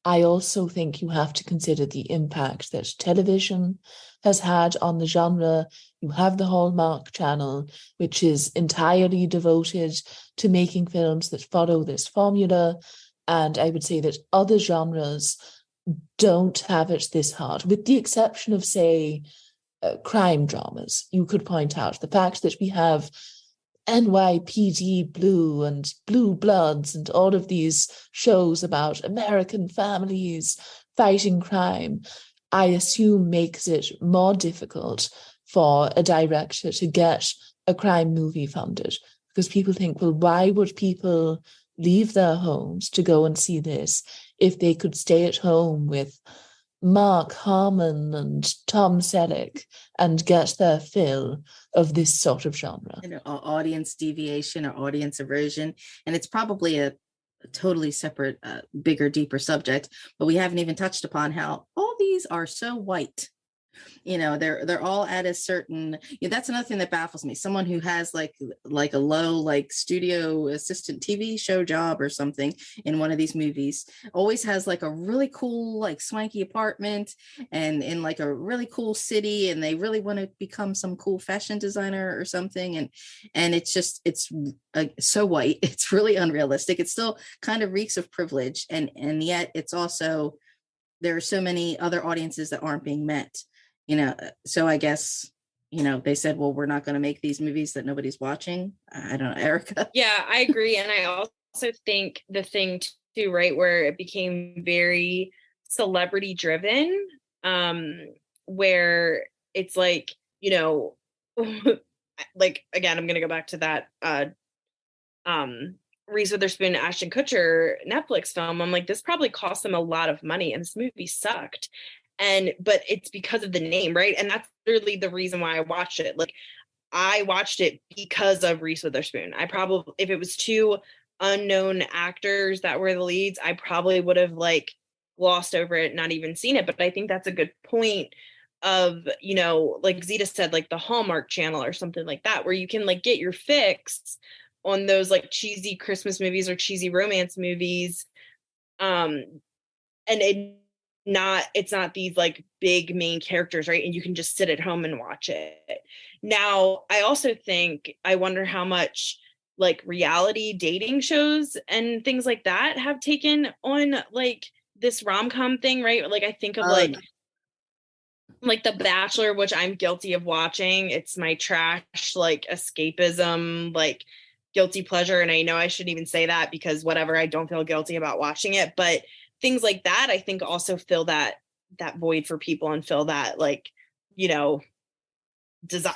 I also think you have to consider the impact that television has had on the genre. You have the Hallmark Channel, which is entirely devoted to making films that follow this formula. And I would say that other genres don't have it this hard, with the exception of, say, crime dramas. You could point out the fact that we have NYPD Blue and Blue Bloods and all of these shows about American families fighting crime, I assume makes it more difficult for a director to get a crime movie funded, because people think, well, why would people leave their homes to go and see this if they could stay at home with Mark Harmon and Tom Selleck and get their fill of this sort of genre? Audience deviation or audience aversion. And it's probably a totally separate, bigger, deeper subject, but we haven't even touched upon how all these are so white. They're all at a certain, that's another thing that baffles me. Someone who has like a low studio assistant TV show job or something in one of these movies always has like a really cool swanky apartment and in like a really cool city, and they really want to become some cool fashion designer or something, and it's so white. It's really unrealistic. It still kind of reeks of privilege, and yet it's also, there are so many other audiences that aren't being met. So I guess, they said, well, we're not going to make these movies that nobody's watching. I don't know, Erica. Yeah, I agree. And I also think the thing too, right, where it became very celebrity driven, where it's like, like, again, I'm going to go back to that Reese Witherspoon, Ashton Kutcher Netflix film. I'm like, this probably cost them a lot of money and this movie sucked. but it's because of the name, right? And that's literally the reason why I watched it. Like, I watched it because of Reese Witherspoon. I probably, if it was two unknown actors that were the leads, I probably would have like glossed over it, not even seen it. But I think that's a good point of, you know, like Zita said, like the Hallmark Channel or something like that, where you can like get your fix on those like cheesy Christmas movies or cheesy romance movies. And it's not these like big main characters, right? And you can just sit at home and watch it. Now, I also think, I wonder how much like reality dating shows and things like that have taken on like this rom-com thing, right? Like I think of like The Bachelor, which I'm guilty of watching. It's my trash like escapism, like guilty pleasure. And I know I shouldn't even say that because whatever, I don't feel guilty about watching it, but things like that I think also fill that void for people and fill that like, you know, desire,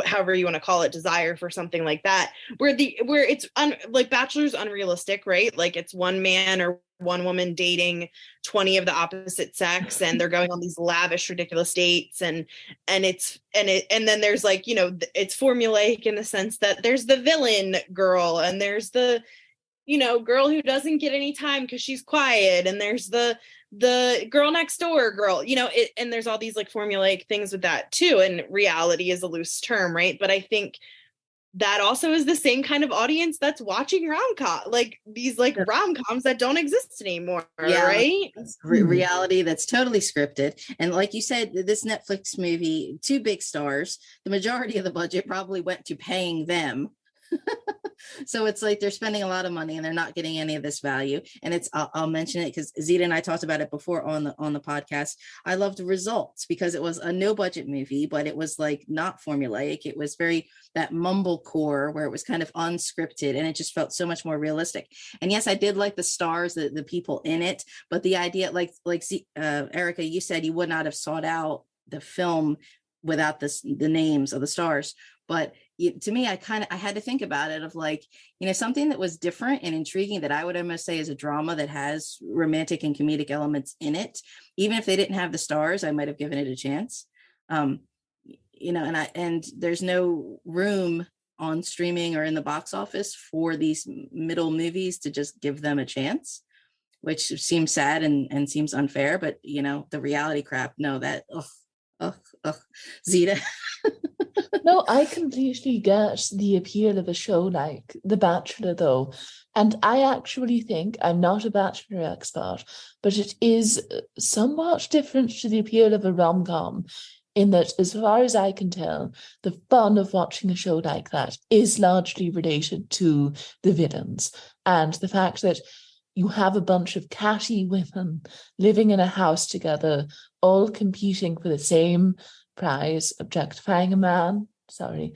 however you want to call it, desire for something like that, where it's like Bachelor's unrealistic, right? Like it's one man or one woman dating 20 of the opposite sex, and they're going on these lavish, ridiculous dates, and then there's like, you know, it's formulaic in the sense that there's the villain girl and there's the, you know, girl who doesn't get any time because she's quiet, and there's the girl next door girl, you know, and there's all these like formulaic things with that too. And reality is a loose term, right? But I think that also is the same kind of audience that's watching rom-com, like these like rom-coms that don't exist anymore, right? Reality that's totally scripted. And like you said, this Netflix movie, two big stars, the majority of the budget probably went to paying them. So it's like they're spending a lot of money and they're not getting any of this value. And it's, I'll mention it because Zita and I talked about it before on the podcast. I loved Results because it was a no budget movie, but it was like not formulaic. It was very that mumblecore where it was kind of unscripted, and it just felt so much more realistic. And yes, I did like the stars, the people in it, but the idea, like Erica, you said you would not have sought out the film without the names of the stars. But to me, I had to think about it of like, you know, something that was different and intriguing that I would almost say is a drama that has romantic and comedic elements in it. Even if they didn't have the stars, I might have given it a chance. You know, and there's no room on streaming or in the box office for these middle movies to just give them a chance, which seems sad and seems unfair. But, you know, the reality crap, no, that, Zita. No, I completely get the appeal of a show like The Bachelor, though. And I actually think, I'm not a Bachelor expert, but it is somewhat different to the appeal of a rom-com, in that, as far as I can tell, the fun of watching a show like that is largely related to the villains and the fact that you have a bunch of catty women living in a house together, all competing for the same prize, objectifying a man. Sorry.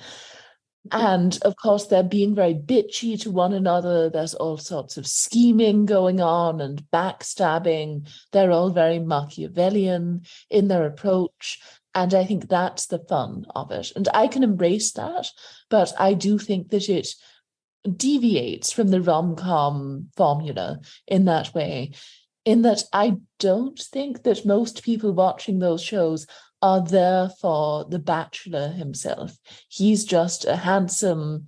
And of course, they're being very bitchy to one another. There's all sorts of scheming going on and backstabbing. They're all very Machiavellian in their approach. And I think that's the fun of it. And I can embrace that, but I do think that it deviates from the rom-com formula in that way, in that I don't think that most people watching those shows are there for the Bachelor himself. He's just a handsome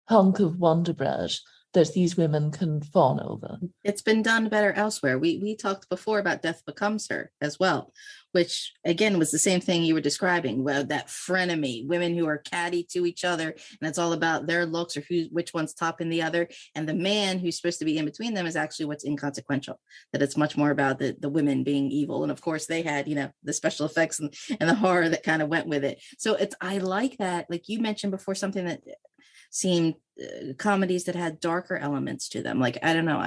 hunk of Wonder Bread that these women can fawn over. It's been done better elsewhere. We talked before about Death Becomes Her as well, which again was the same thing you were describing, where that frenemy, women who are catty to each other, and it's all about their looks or which one's topping the other. And the man who's supposed to be in between them is actually what's inconsequential, that it's much more about the women being evil. And of course they had, you know, the special effects and the horror that kind of went with it. So I like that, like you mentioned before, something that seemed comedies that had darker elements to them. Like, I don't know,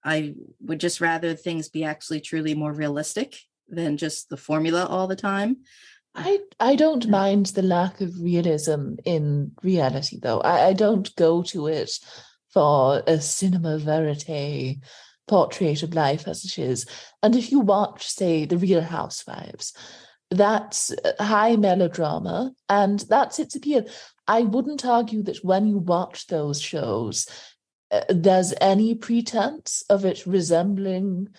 I would just rather things be actually truly more realistic than just the formula all the time. I don't mind the lack of realism in reality, though. I don't go to it for a cinema verite portrait of life as it is. And if you watch, say, The Real Housewives, that's high melodrama, and that's its appeal. I wouldn't argue that when you watch those shows, there's any pretense of it resembling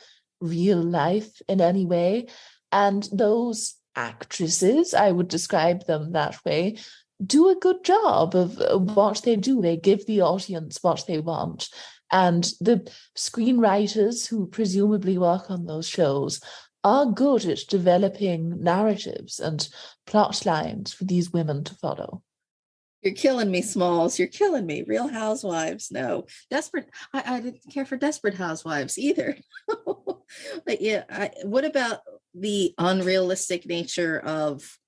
real life in any way. And those actresses, I would describe them that way, do a good job of what they do. They give the audience what they want. And the screenwriters who presumably work on those shows are good at developing narratives and plot lines for these women to follow. You're killing me, Smalls. You're killing me. Real Housewives, no. Desperate. I didn't care for Desperate Housewives either. But yeah, what about the unrealistic nature of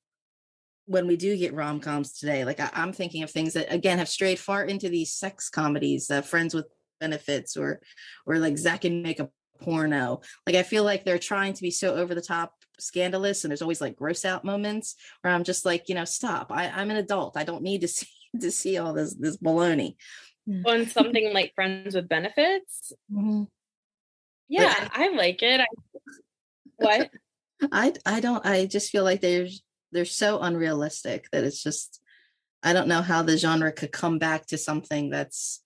when we do get rom-coms today? Like I'm thinking of things that again have strayed far into these sex comedies, Friends with Benefits, or like Zack and Make a Porno. Like I feel like they're trying to be so over the top scandalous, and there's always like gross out moments where I'm just like, stop. I'm an adult. I don't need to see all this baloney. On something like Friends with Benefits. Mm-hmm. Yeah, I like it. What? I just feel like they're so unrealistic that it's just, I don't know how the genre could come back to something that's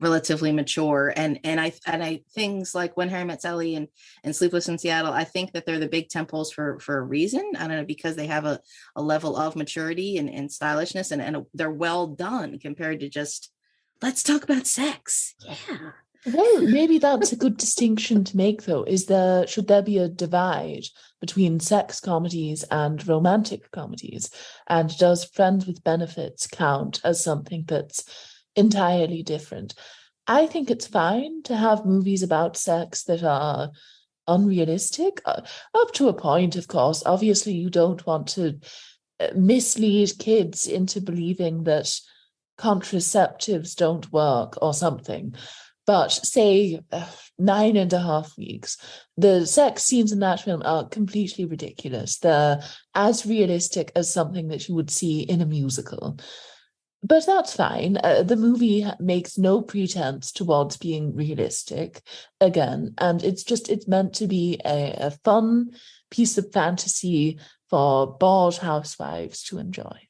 relatively mature. And I things like When Harry Met Sally and Sleepless in Seattle, I think that they're the big temples for a reason. I don't know, because they have a level of maturity and stylishness, and they're well done compared to just, let's talk about sex. Yeah. Well, maybe that's a good distinction to make, though. Should there be a divide between sex comedies and romantic comedies? And does Friends with Benefits count as something that's entirely different? I think it's fine to have movies about sex that are unrealistic, up to a point, of course. Obviously, you don't want to mislead kids into believing that contraceptives don't work or something. But say 9.5 weeks, the sex scenes in that film are completely ridiculous. They're as realistic as something that you would see in a musical. But that's fine. The movie makes no pretense towards being realistic, again, and it's meant to be a fun piece of fantasy for bored housewives to enjoy.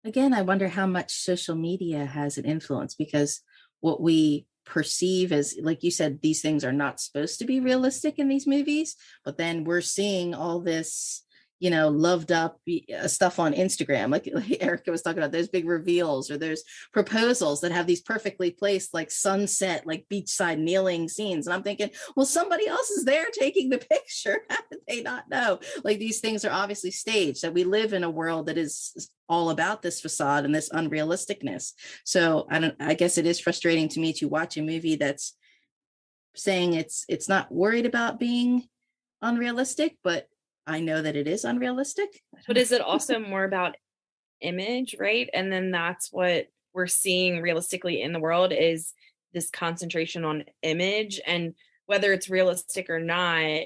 Again, I wonder how much social media has an influence, because what we perceive as, like you said, these things are not supposed to be realistic in these movies, but then we're seeing all this loved up stuff on Instagram, like Erica was talking about, those big reveals or there's proposals that have these perfectly placed like sunset, like beachside kneeling scenes, and I'm thinking, well, somebody else is there taking the picture. How did they not know? Like, these things are obviously staged, that we live in a world that is all about this facade and this unrealisticness. So I guess it is frustrating to me to watch a movie that's saying it's not worried about being unrealistic, but I know that it is unrealistic. But is it also more about image, right? And then that's what we're seeing realistically in the world, is this concentration on image. And whether it's realistic or not,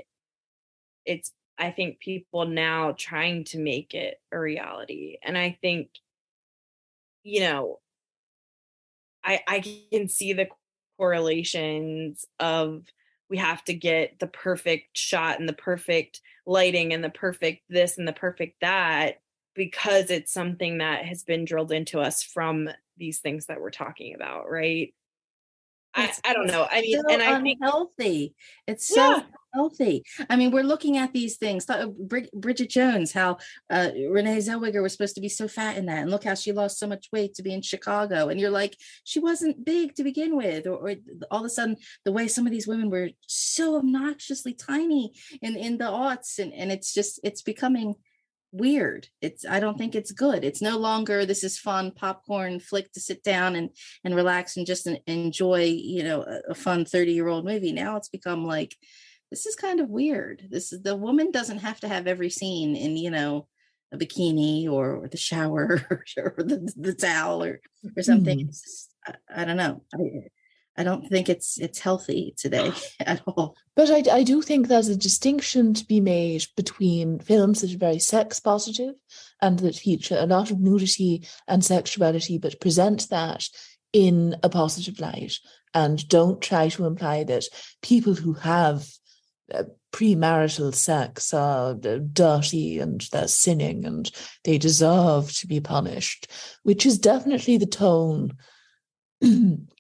it's, I think, people now trying to make it a reality. And I think, I can see the correlations of, we have to get the perfect shot and the perfect lighting and the perfect this and the perfect that, because it's something that has been drilled into us from these things that we're talking about, right? I don't know. I mean, so and I think unhealthy. It's so healthy. I mean, we're looking at these things. Bridget Jones, how Renee Zellweger was supposed to be so fat in that, and look how she lost so much weight to be in Chicago. And you're like, she wasn't big to begin with, or all of a sudden the way some of these women were so obnoxiously tiny in the aughts, and it's becoming weird. I don't think it's good. It's no longer, this is fun popcorn flick to sit down and relax and just enjoy, a fun 30-year-old movie. Now it's become like, this is kind of weird. The woman doesn't have to have every scene in, a bikini or the shower or the towel or something. It's just, I don't know. I don't think it's healthy today at all. But I do think there's a distinction to be made between films that are very sex positive and that feature a lot of nudity and sexuality, but present that in a positive light, and don't try to imply that people who have premarital sex are dirty and they're sinning and they deserve to be punished, which is definitely the tone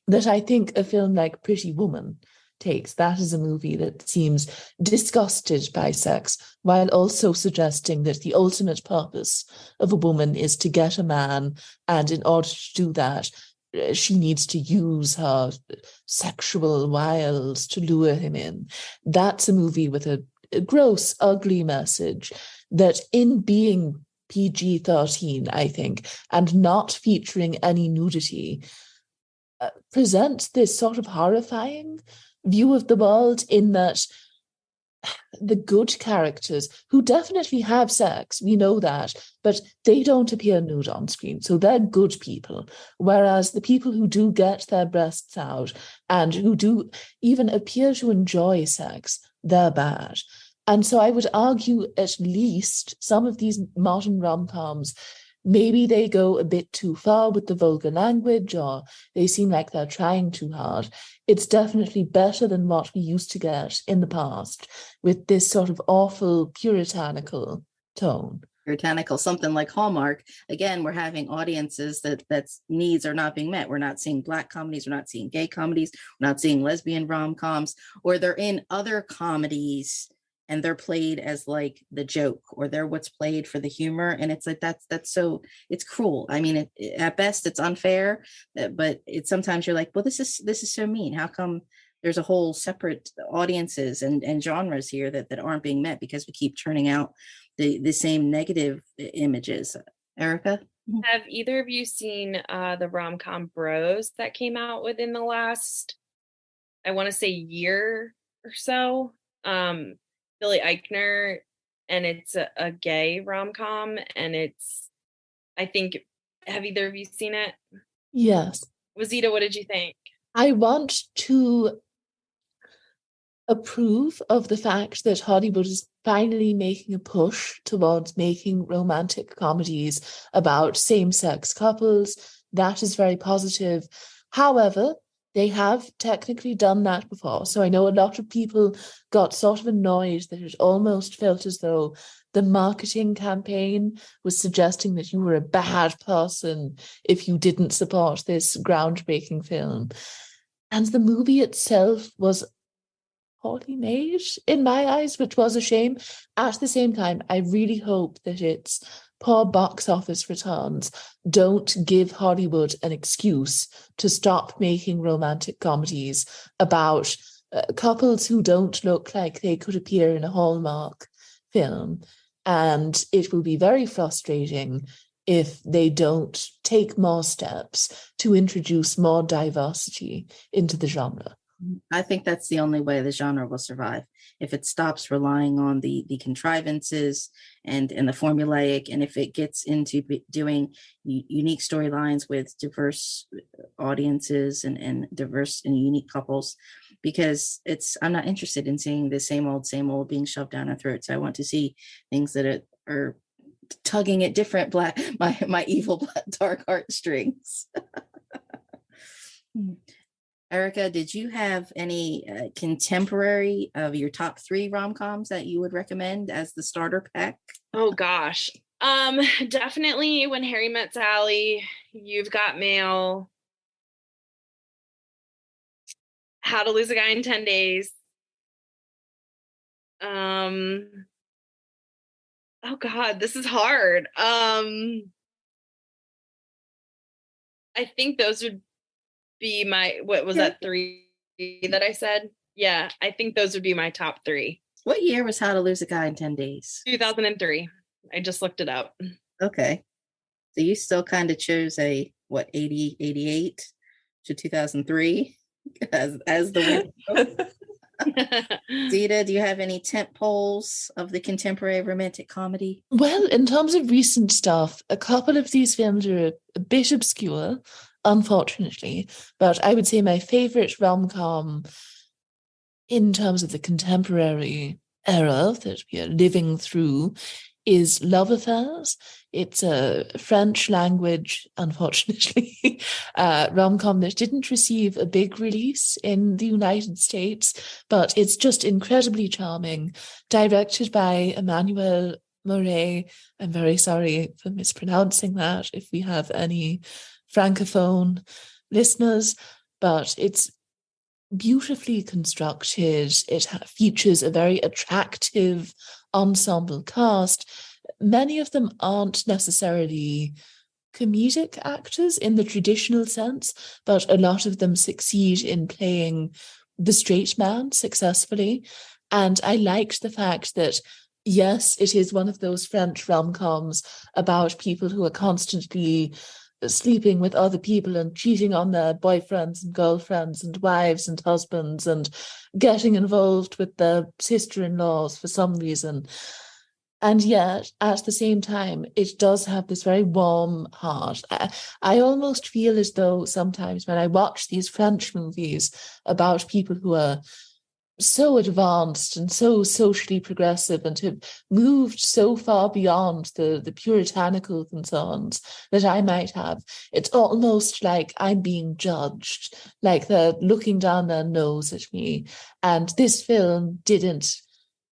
that I think a film like Pretty Woman takes. That is a movie that seems disgusted by sex, while also suggesting that the ultimate purpose of a woman is to get a man, and in order to do that, she needs to use her sexual wiles to lure him in. That's a movie with a gross, ugly message that, in being PG-13, I think, and not featuring any nudity, presents this sort of horrifying view of the world, in that the good characters, who definitely have sex, we know that, but they don't appear nude on screen, so they're good people, whereas the people who do get their breasts out and who do even appear to enjoy sex, they're bad. And so I would argue at least some of these modern rom-coms, maybe they go a bit too far with the vulgar language, or they seem like they're trying too hard. It's definitely better than what we used to get in the past, with this sort of awful puritanical tone. Puritanical, something like Hallmark. Again, we're having audiences that's needs are not being met. We're not seeing Black comedies, we're not seeing gay comedies, we're not seeing lesbian rom-coms, or they're in other comedies and they're played as like the joke, or they're what's played for the humor. And it's like, that's so, it's cruel. I mean, at best it's unfair, but it's sometimes you're like, well, this is so mean. How come there's a whole separate audiences and genres here that aren't being met because we keep churning out the same negative images? Erica? Have either of you seen the rom-com Bros that came out within the last, I want to say, year or so? Billy Eichner, and it's a gay rom-com, and it's, I think, have either of you seen it? Yes. Zita, what did you think? I want to approve of the fact that Hollywood is finally making a push towards making romantic comedies about same-sex couples. That is very positive. However, they have technically done that before. So I know a lot of people got sort of annoyed that it almost felt as though the marketing campaign was suggesting that you were a bad person if you didn't support this groundbreaking film. And the movie itself was poorly made in my eyes, which was a shame. At the same time, I really hope that its poor box office returns don't give Hollywood an excuse to stop making romantic comedies about couples who don't look like they could appear in a Hallmark film. And it will be very frustrating if they don't take more steps to introduce more diversity into the genre. I think that's the only way the genre will survive. If it stops relying on the contrivances and the formulaic, and if it gets into doing unique storylines with diverse audiences and diverse and unique couples, because I'm not interested in seeing the same old being shoved down our throats. I want to see things that are tugging at different my evil black dark heartstrings. Erica, did you have any contemporary of your top 3 rom-coms that you would recommend as the starter pack? Oh gosh. Definitely When Harry Met Sally, You've Got Mail, How to Lose a Guy in 10 Days. Oh God, this is hard. I think those would be my, what was that, 3 that I said? Yeah, I think those would be my top 3. What year was How to Lose a Guy in 10 Days? 2003. I just looked it up. Okay. So you still kind of chose 88 to 2003 as the window? Zita, do you have any tent poles of the contemporary romantic comedy? Well, in terms of recent stuff, a couple of these films are a bit obscure, unfortunately, but I would say my favorite rom-com in terms of the contemporary era that we are living through is Love Affairs. It's a French language, unfortunately, rom-com that didn't receive a big release in the United States, but it's just incredibly charming, directed by Emmanuel Mouret. I'm very sorry for mispronouncing that if we have any Francophone listeners, but it's beautifully constructed. It features a very attractive ensemble cast. Many of them aren't necessarily comedic actors in the traditional sense, but a lot of them succeed in playing the straight man successfully. And I liked the fact that, yes, it is one of those French rom-coms about people who are constantly sleeping with other people and cheating on their boyfriends and girlfriends and wives and husbands and getting involved with their sister-in-laws for some reason. And yet, at the same time, it does have this very warm heart. I almost feel as though sometimes when I watch these French movies about people who are so advanced and so socially progressive and have moved so far beyond the puritanical concerns that I might have, it's almost like I'm being judged, like they're looking down their nose at me. And this film didn't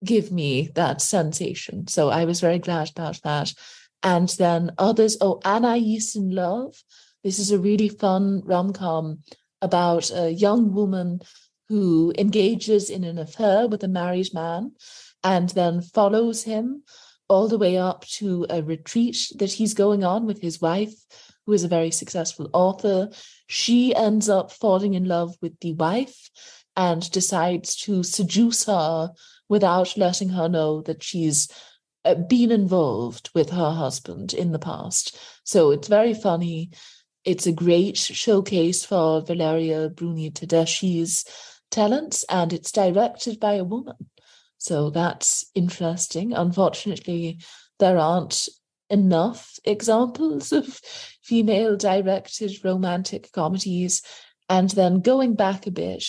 give me that sensation. So I was very glad about that. And then others, Anais in Love. This is a really fun rom-com about a young woman who engages in an affair with a married man and then follows him all the way up to a retreat that he's going on with his wife, who is a very successful author. She ends up falling in love with the wife and decides to seduce her without letting her know that she's been involved with her husband in the past. So it's very funny. It's a great showcase for Valeria Bruni Tedeschi's talents, and it's directed by a woman. So that's interesting. Unfortunately, there aren't enough examples of female-directed romantic comedies. And then going back a bit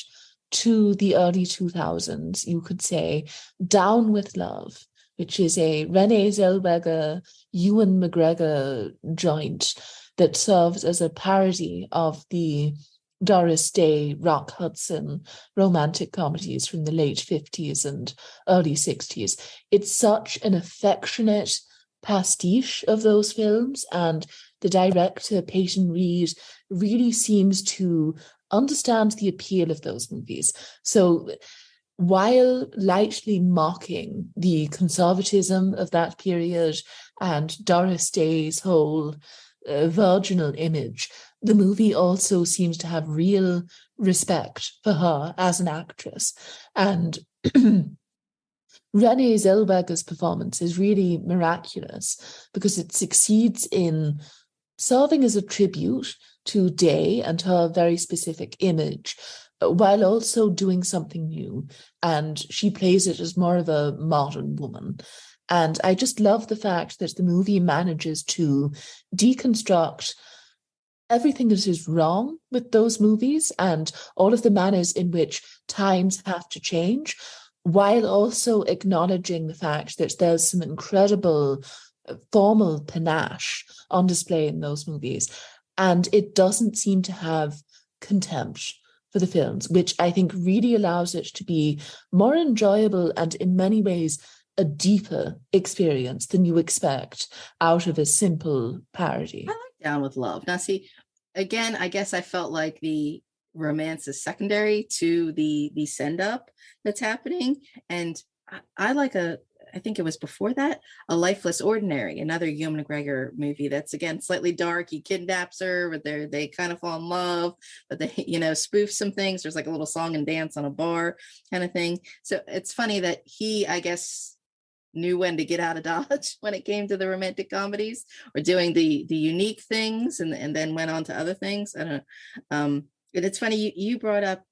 to the early 2000s, you could say Down with Love, which is a Renée Zellweger, Ewan McGregor joint that serves as a parody of the Doris Day, Rock Hudson romantic comedies from the late 50s and early 60s. It's such an affectionate pastiche of those films, and the director, Peyton Reed, really seems to understand the appeal of those movies. So while lightly mocking the conservatism of that period and Doris Day's whole virginal image, the movie also seems to have real respect for her as an actress. And Renée Zellweger's performance is really miraculous because it succeeds in serving as a tribute to Day and her very specific image, while also doing something new. And she plays it as more of a modern woman. And I just love the fact that the movie manages to deconstruct everything that is wrong with those movies and all of the manners in which times have to change, while also acknowledging the fact that there's some incredible formal panache on display in those movies. And it doesn't seem to have contempt for the films, which I think really allows it to be more enjoyable and in many ways a deeper experience than you expect out of a simple parody. I like Down with Love. Now, see, again, I guess I felt like the romance is secondary to the send-up that's happening. And I like I think it was before that, A Lifeless Ordinary, another Ewan McGregor movie that's, again, slightly dark. He kidnaps her, but they kind of fall in love, but they, spoof some things. There's like a little song and dance on a bar kind of thing. So it's funny that he, I guess, knew when to get out of Dodge when it came to the romantic comedies or doing the unique things and then went on to other things. I don't know. And it's funny, you brought up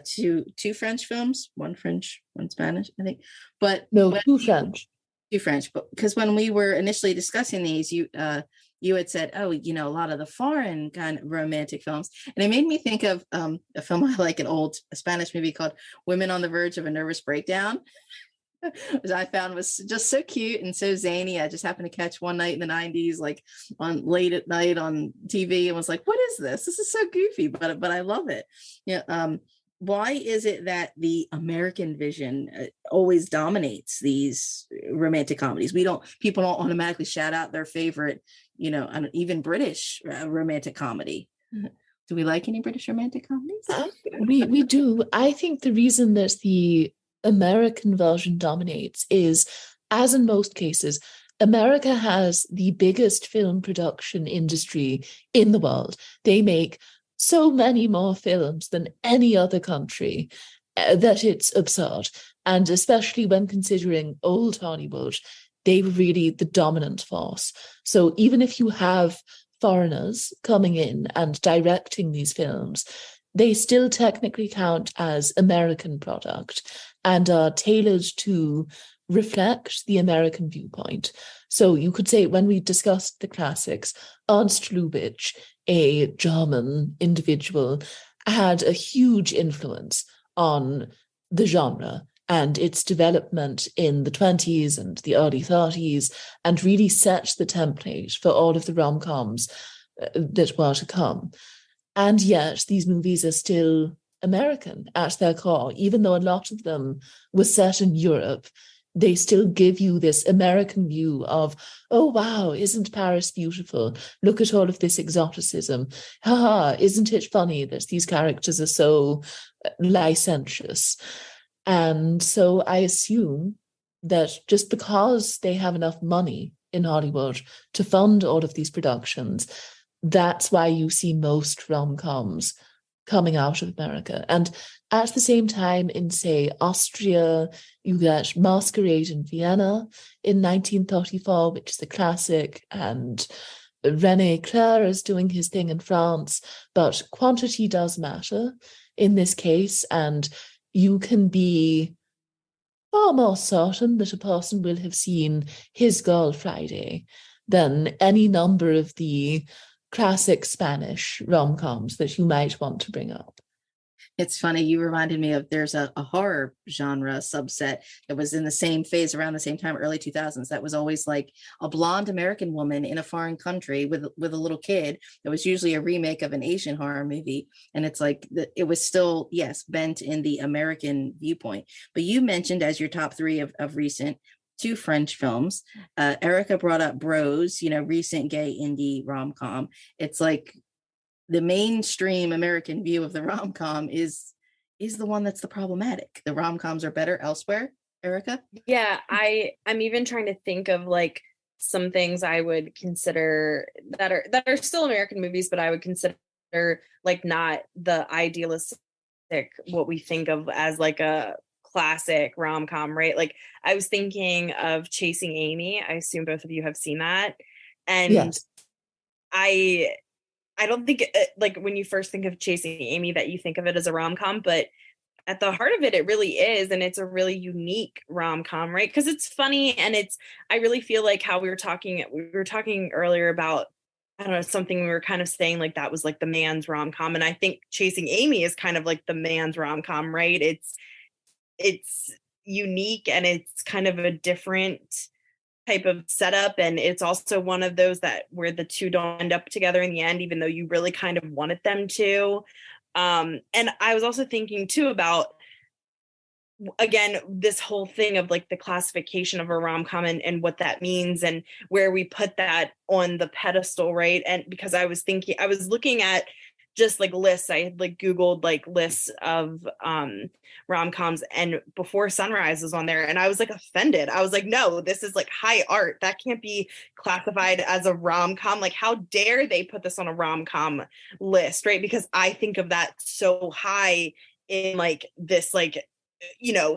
two French films, one French, one Spanish, I think. But no, two French. Two French, but because when we were initially discussing these, you had said, a lot of the foreign kind of romantic films. And it made me think of a film I like, a Spanish movie called Women on the Verge of a Nervous Breakdown, which I found was just so cute and so zany. I just happened to catch one night in the 90s, like on late at night on TV, and was like, what is this? This is so goofy, but I love it. Why is it that the American vision always dominates these romantic comedies? People don't automatically shout out their favorite, even British romantic comedy. Do we like any British romantic comedies? We do. I think the reason that the American version dominates is, as in most cases, America has the biggest film production industry in the world. They make so many more films than any other country that it's absurd. And especially when considering old Hollywood, they were really the dominant force. So even if you have foreigners coming in and directing these films, they still technically count as American product and are tailored to reflect the American viewpoint. So you could say, when we discussed the classics, Ernst Lubitsch, a German individual, had a huge influence on the genre and its development in the 20s and the early 30s, and really set the template for all of the rom-coms that were to come. And yet these movies are still American at their core. Even though a lot of them were set in Europe, they still give you this American view of, oh, wow, isn't Paris beautiful? Look at all of this exoticism. Haha, isn't it funny that these characters are so licentious? And so I assume that just because they have enough money in Hollywood to fund all of these productions, that's why you see most rom-coms coming out of America. And at the same time, in, say, Austria, you get Masquerade in Vienna in 1934, which is a classic, and René Clair is doing his thing in France. But quantity does matter in this case, and you can be far more certain that a person will have seen His Girl Friday than any number of the classic Spanish rom-coms that you might want to bring up. It's funny, you reminded me of, there's a horror genre subset that was in the same phase around the same time, early 2000s, that was always like a blonde American woman in a foreign country with a little kid. It was usually a remake of an Asian horror movie, and it's like it was still, yes, bent in the American viewpoint. But you mentioned as your top three of recent, two French films. Erica brought up Bros, recent gay indie rom-com. It's like the mainstream American view of the rom-com is the one that's the problematic. The rom-coms are better elsewhere, Erica? Yeah, I'm even trying to think of like some things I would consider that are still American movies, but I would consider like not the idealistic, what we think of as like a classic rom-com, right? Like I was thinking of Chasing Amy. I assume both of you have seen that. And yes. I don't think like when you first think of Chasing Amy that you think of it as a rom-com, but at the heart of it, it really is. And it's a really unique rom-com, right? Because it's funny. And I really feel like how we were talking earlier about, I don't know, something we were kind of saying like that was like the man's rom-com. And I think Chasing Amy is kind of like the man's rom-com, right? It's unique and it's kind of a different type of setup, and it's also one of those that where the two don't end up together in the end, even though you really kind of wanted them to. And I was also thinking too about, again, this whole thing of like the classification of a rom-com and what that means and where we put that on the pedestal, right? And because I was looking at just like lists. I had like Googled like lists of rom-coms, and Before Sunrise was on there, and I was like offended. I was like, no, this is like high art. That can't be classified as a rom-com. Like, how dare they put this on a rom-com list, right? Because I think of that so high in like this like,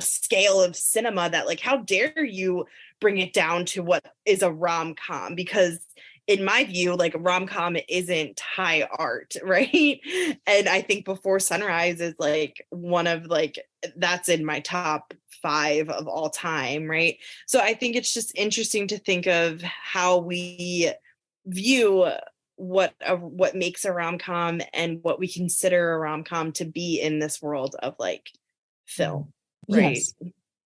scale of cinema that like, how dare you bring it down to what is a rom-com? Because in my view, like a rom-com isn't high art, right? And I think Before Sunrise is like one of like, that's in my top 5 of all time, right? So I think it's just interesting to think of how we view what makes a rom-com and what we consider a rom-com to be in this world of like film, right? Yes.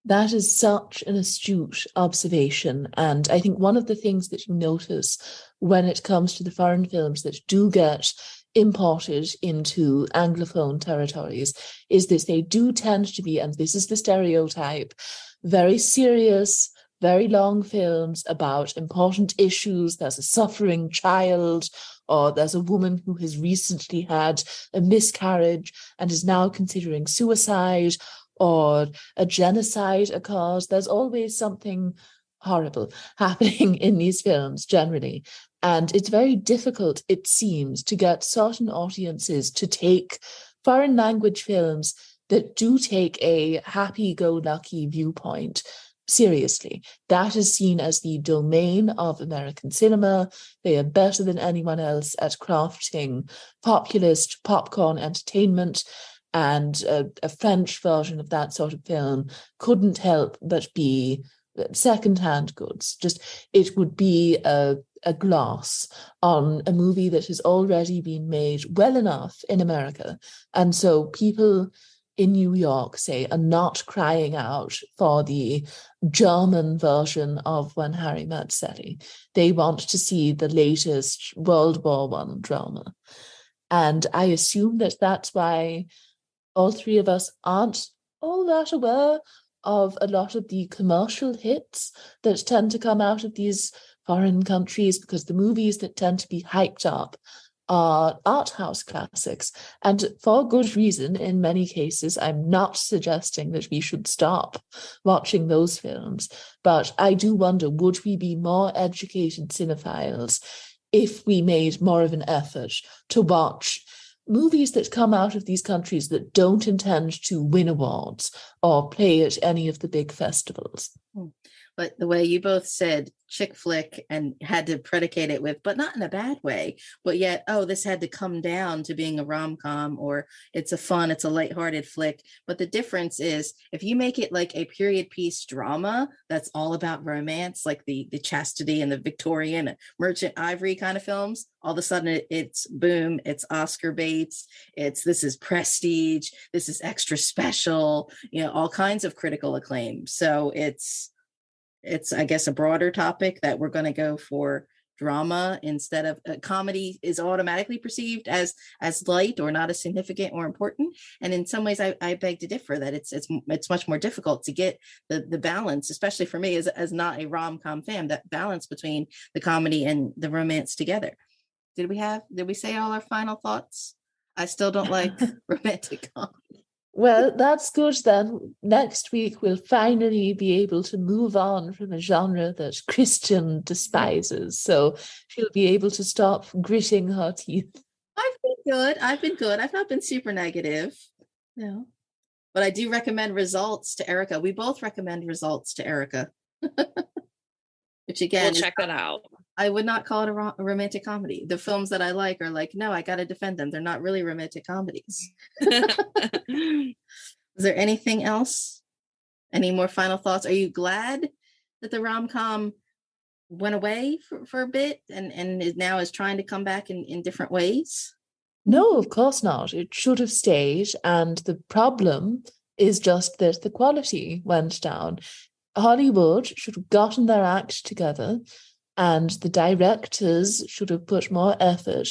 That is such an astute observation. And I think one of the things that you notice when it comes to the foreign films that do get imported into Anglophone territories is this: they do tend to be, and this is the stereotype, very serious, very long films about important issues. There's a suffering child, or there's a woman who has recently had a miscarriage and is now considering suicide, or a genocide occurs. There's always something horrible happening in these films generally. And it's very difficult, it seems, to get certain audiences to take foreign language films that do take a happy-go-lucky viewpoint seriously. That is seen as the domain of American cinema. They are better than anyone else at crafting populist popcorn entertainment, and a French version of that sort of film couldn't help but be second-hand goods. Just, it would be a gloss on a movie that has already been made well enough in America. And so people in New York, say, are not crying out for the German version of When Harry Met Sally. They want to see the latest World War I drama. And I assume that that's why all three of us aren't all that aware of a lot of the commercial hits that tend to come out of these foreign countries, because the movies that tend to be hyped up are art house classics, and for good reason in many cases. I'm not suggesting that we should stop watching those films, but I do wonder, would we be more educated cinephiles if we made more of an effort to watch movies that come out of these countries that don't intend to win awards or play at any of the big festivals? But the way you both said chick flick and had to predicate it with, but not in a bad way, but yet, oh, this had to come down to being a rom-com, or it's a lighthearted flick. But the difference is, if you make it like a period piece drama that's all about romance, like the Chastity and the Victorian Merchant Ivory kind of films, all of a sudden it's boom, it's Oscar baits, this is prestige, this is extra special, all kinds of critical acclaim. So it's I guess a broader topic that we're going to go for drama instead of comedy is automatically perceived as light or not as significant or important. And in some ways I beg to differ, that it's much more difficult to get the balance, especially for me as not a rom-com fan, that balance between the comedy and the romance together. Did we say all our final thoughts? I still don't like romantic comedy. Well, that's good then. Next week, we'll finally be able to move on from a genre that Kirstin despises. So she'll be able to stop gritting her teeth. I've been good. I've not been super negative. No. But I do recommend Results to Erica. We both recommend Results to Erica. Which again, we'll check that out. I would not call it a romantic comedy. The films that I like are like, no, I got to defend them. They're not really romantic comedies. Is there anything else? Any more final thoughts? Are you glad that the rom-com went away for a bit and is now trying to come back in different ways? No, of course not. It should have stayed. And the problem is just that the quality went down. Hollywood should have gotten their act together, and the directors should have put more effort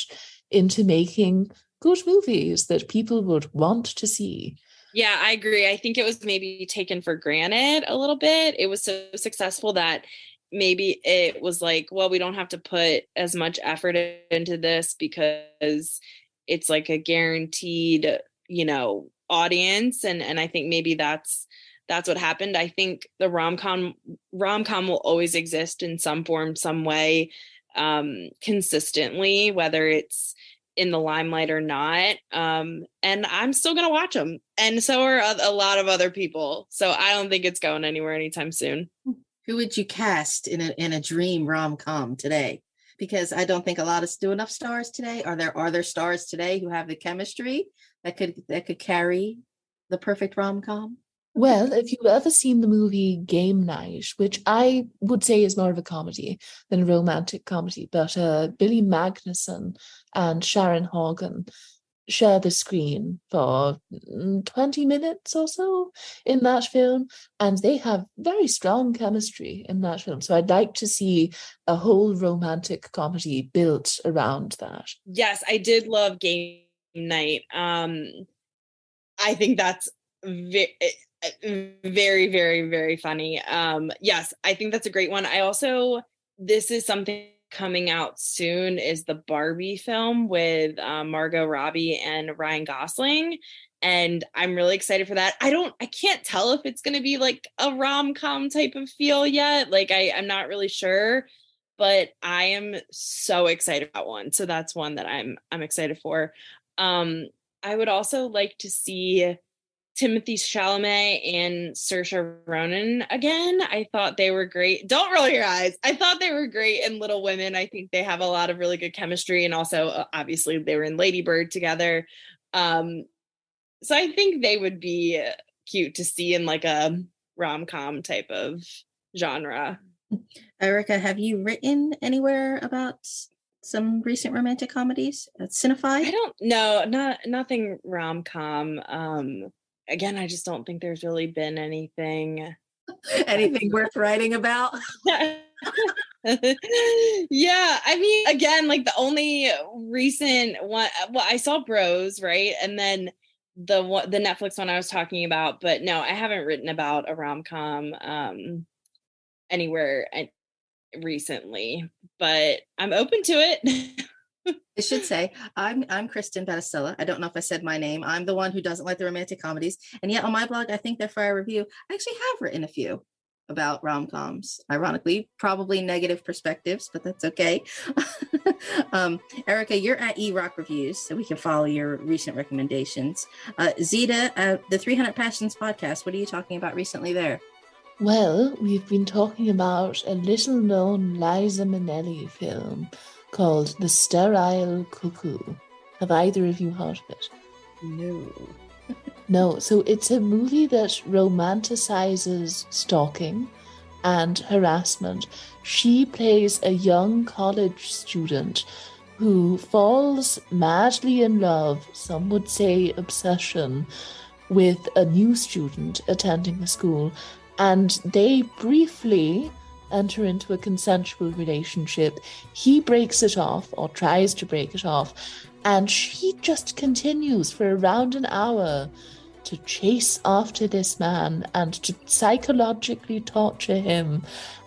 into making good movies that people would want to see. Yeah, I agree. I think it was maybe taken for granted a little bit. It was so successful that maybe it was like, well, we don't have to put as much effort into this because it's like a guaranteed, audience. And I think maybe that's what happened. I think the rom-com will always exist in some form, some way, consistently, whether it's in the limelight or not. And I'm still going to watch them. And so are a lot of other people. So I don't think it's going anywhere anytime soon. Who would you cast in a dream rom-com today? Because I don't think a lot of do enough stars today. Are there stars today who have the chemistry that could carry the perfect rom-com? Well, if you've ever seen the movie Game Night, which I would say is more of a comedy than a romantic comedy, but Billy Magnuson and Sharon Horgan share the screen for 20 minutes or so in that film, and they have very strong chemistry in that film. So I'd like to see a whole romantic comedy built around that. Yes, I did love Game Night. I think that's very, very, very funny. Yes, I think that's a great one. This is something coming out soon is the Barbie film with Margot Robbie and Ryan Gosling. And I'm really excited for that. I can't tell if it's going to be like a rom-com type of feel yet. Like I'm not really sure, but I am so excited about one. So that's one that I'm excited for. I would also like to see Timothée Chalamet and Saoirse Ronan again. I thought they were great. Don't roll your eyes. I thought they were great in Little Women. I think they have a lot of really good chemistry, and also obviously they were in Lady Bird together. So I think they would be cute to see in like a rom-com type of genre. Erica, have you written anywhere about some recent romantic comedies at Cinefi? I don't know, nothing rom-com. Again, I just don't think there's really been anything worth writing about. Yeah, I mean, again, like the only recent one, well, I saw Bros, right? And then the Netflix one I was talking about, but no, I haven't written about a rom-com anywhere recently, but I'm open to it. I should say I'm Kirstin Battestella. I don't know if I said my name. I'm the one who doesn't like the romantic comedies, and yet on my blog, I think that for our review, I actually have written a few about rom-coms. Ironically, probably negative perspectives, but that's okay. Erica, you're at E-Rock Reviews, so we can follow your recent recommendations. Zita, the 300 Passions podcast. What are you talking about recently there? Well, we've been talking about a little-known Liza Minnelli film called The Sterile Cuckoo. Have either of you heard of it? No. No, so it's a movie that romanticizes stalking and harassment. She plays a young college student who falls madly in love, some would say obsession, with a new student attending the school, and they briefly enter into a consensual relationship. He breaks it off, or tries to break it off, and she just continues for around an hour to chase after this man and to psychologically torture him,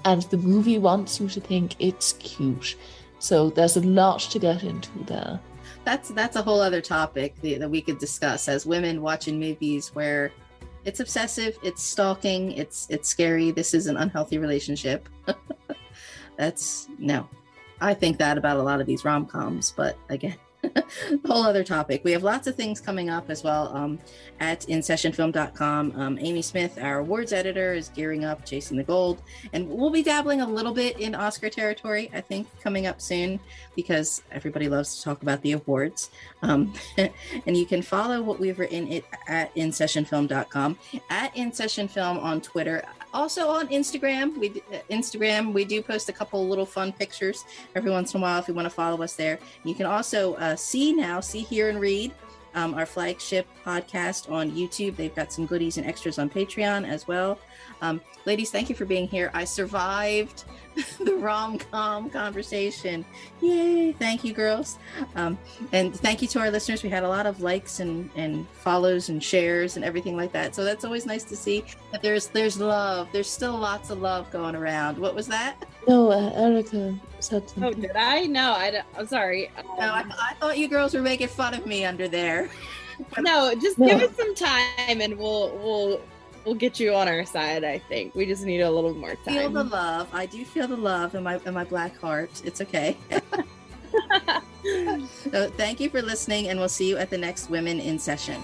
and the movie wants you to think it's cute. So there's a lot to get into there. That's a whole other topic that we could discuss as women watching movies where it's obsessive, it's stalking, it's scary. This is an unhealthy relationship. I think that about a lot of these rom-coms, but again, a whole other topic. We have lots of things coming up as well at InSessionFilm.com. Amy Smith, our awards editor, is gearing up, chasing the gold, and we'll be dabbling a little bit in Oscar territory, I think, coming up soon, because everybody loves to talk about the awards. And you can follow what we've written at InSessionFilm.com, at InSessionFilm on Twitter. Also on Instagram, we do post a couple little fun pictures every once in a while if you want to follow us there. You can also see, hear, and read our flagship podcast on YouTube. They've got some goodies and extras on Patreon as well. Ladies, thank you for being here. I survived the rom-com conversation. Yay. Thank you, girls. And thank you to our listeners. We had a lot of likes and follows and shares and everything like that. So that's always nice to see that there's love. There's still lots of love going around. What was that? No, Erica said something. Oh, did I? No, I'm sorry. No, I thought you girls were making fun of me under there. No, just give us some time and we'll get you on our side. I think we just need a little more time. Feel the love. I do feel the love in my black heart. It's okay. So thank you for listening, and we'll see you at the next Women in Session.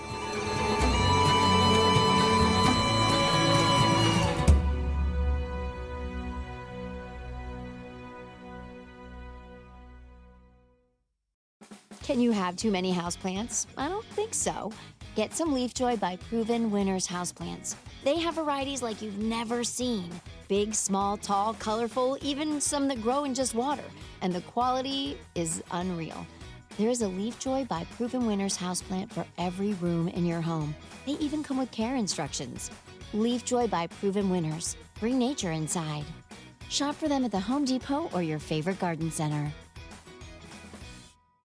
Can you have too many houseplants? I don't think so. Get some Leaf Joy by Proven Winners houseplants. They have varieties like you've never seen. Big, small, tall, colorful, even some that grow in just water. And the quality is unreal. There is a Leaf Joy by Proven Winners houseplant for every room in your home. They even come with care instructions. Leaf Joy by Proven Winners. Bring nature inside. Shop for them at the Home Depot or your favorite garden center.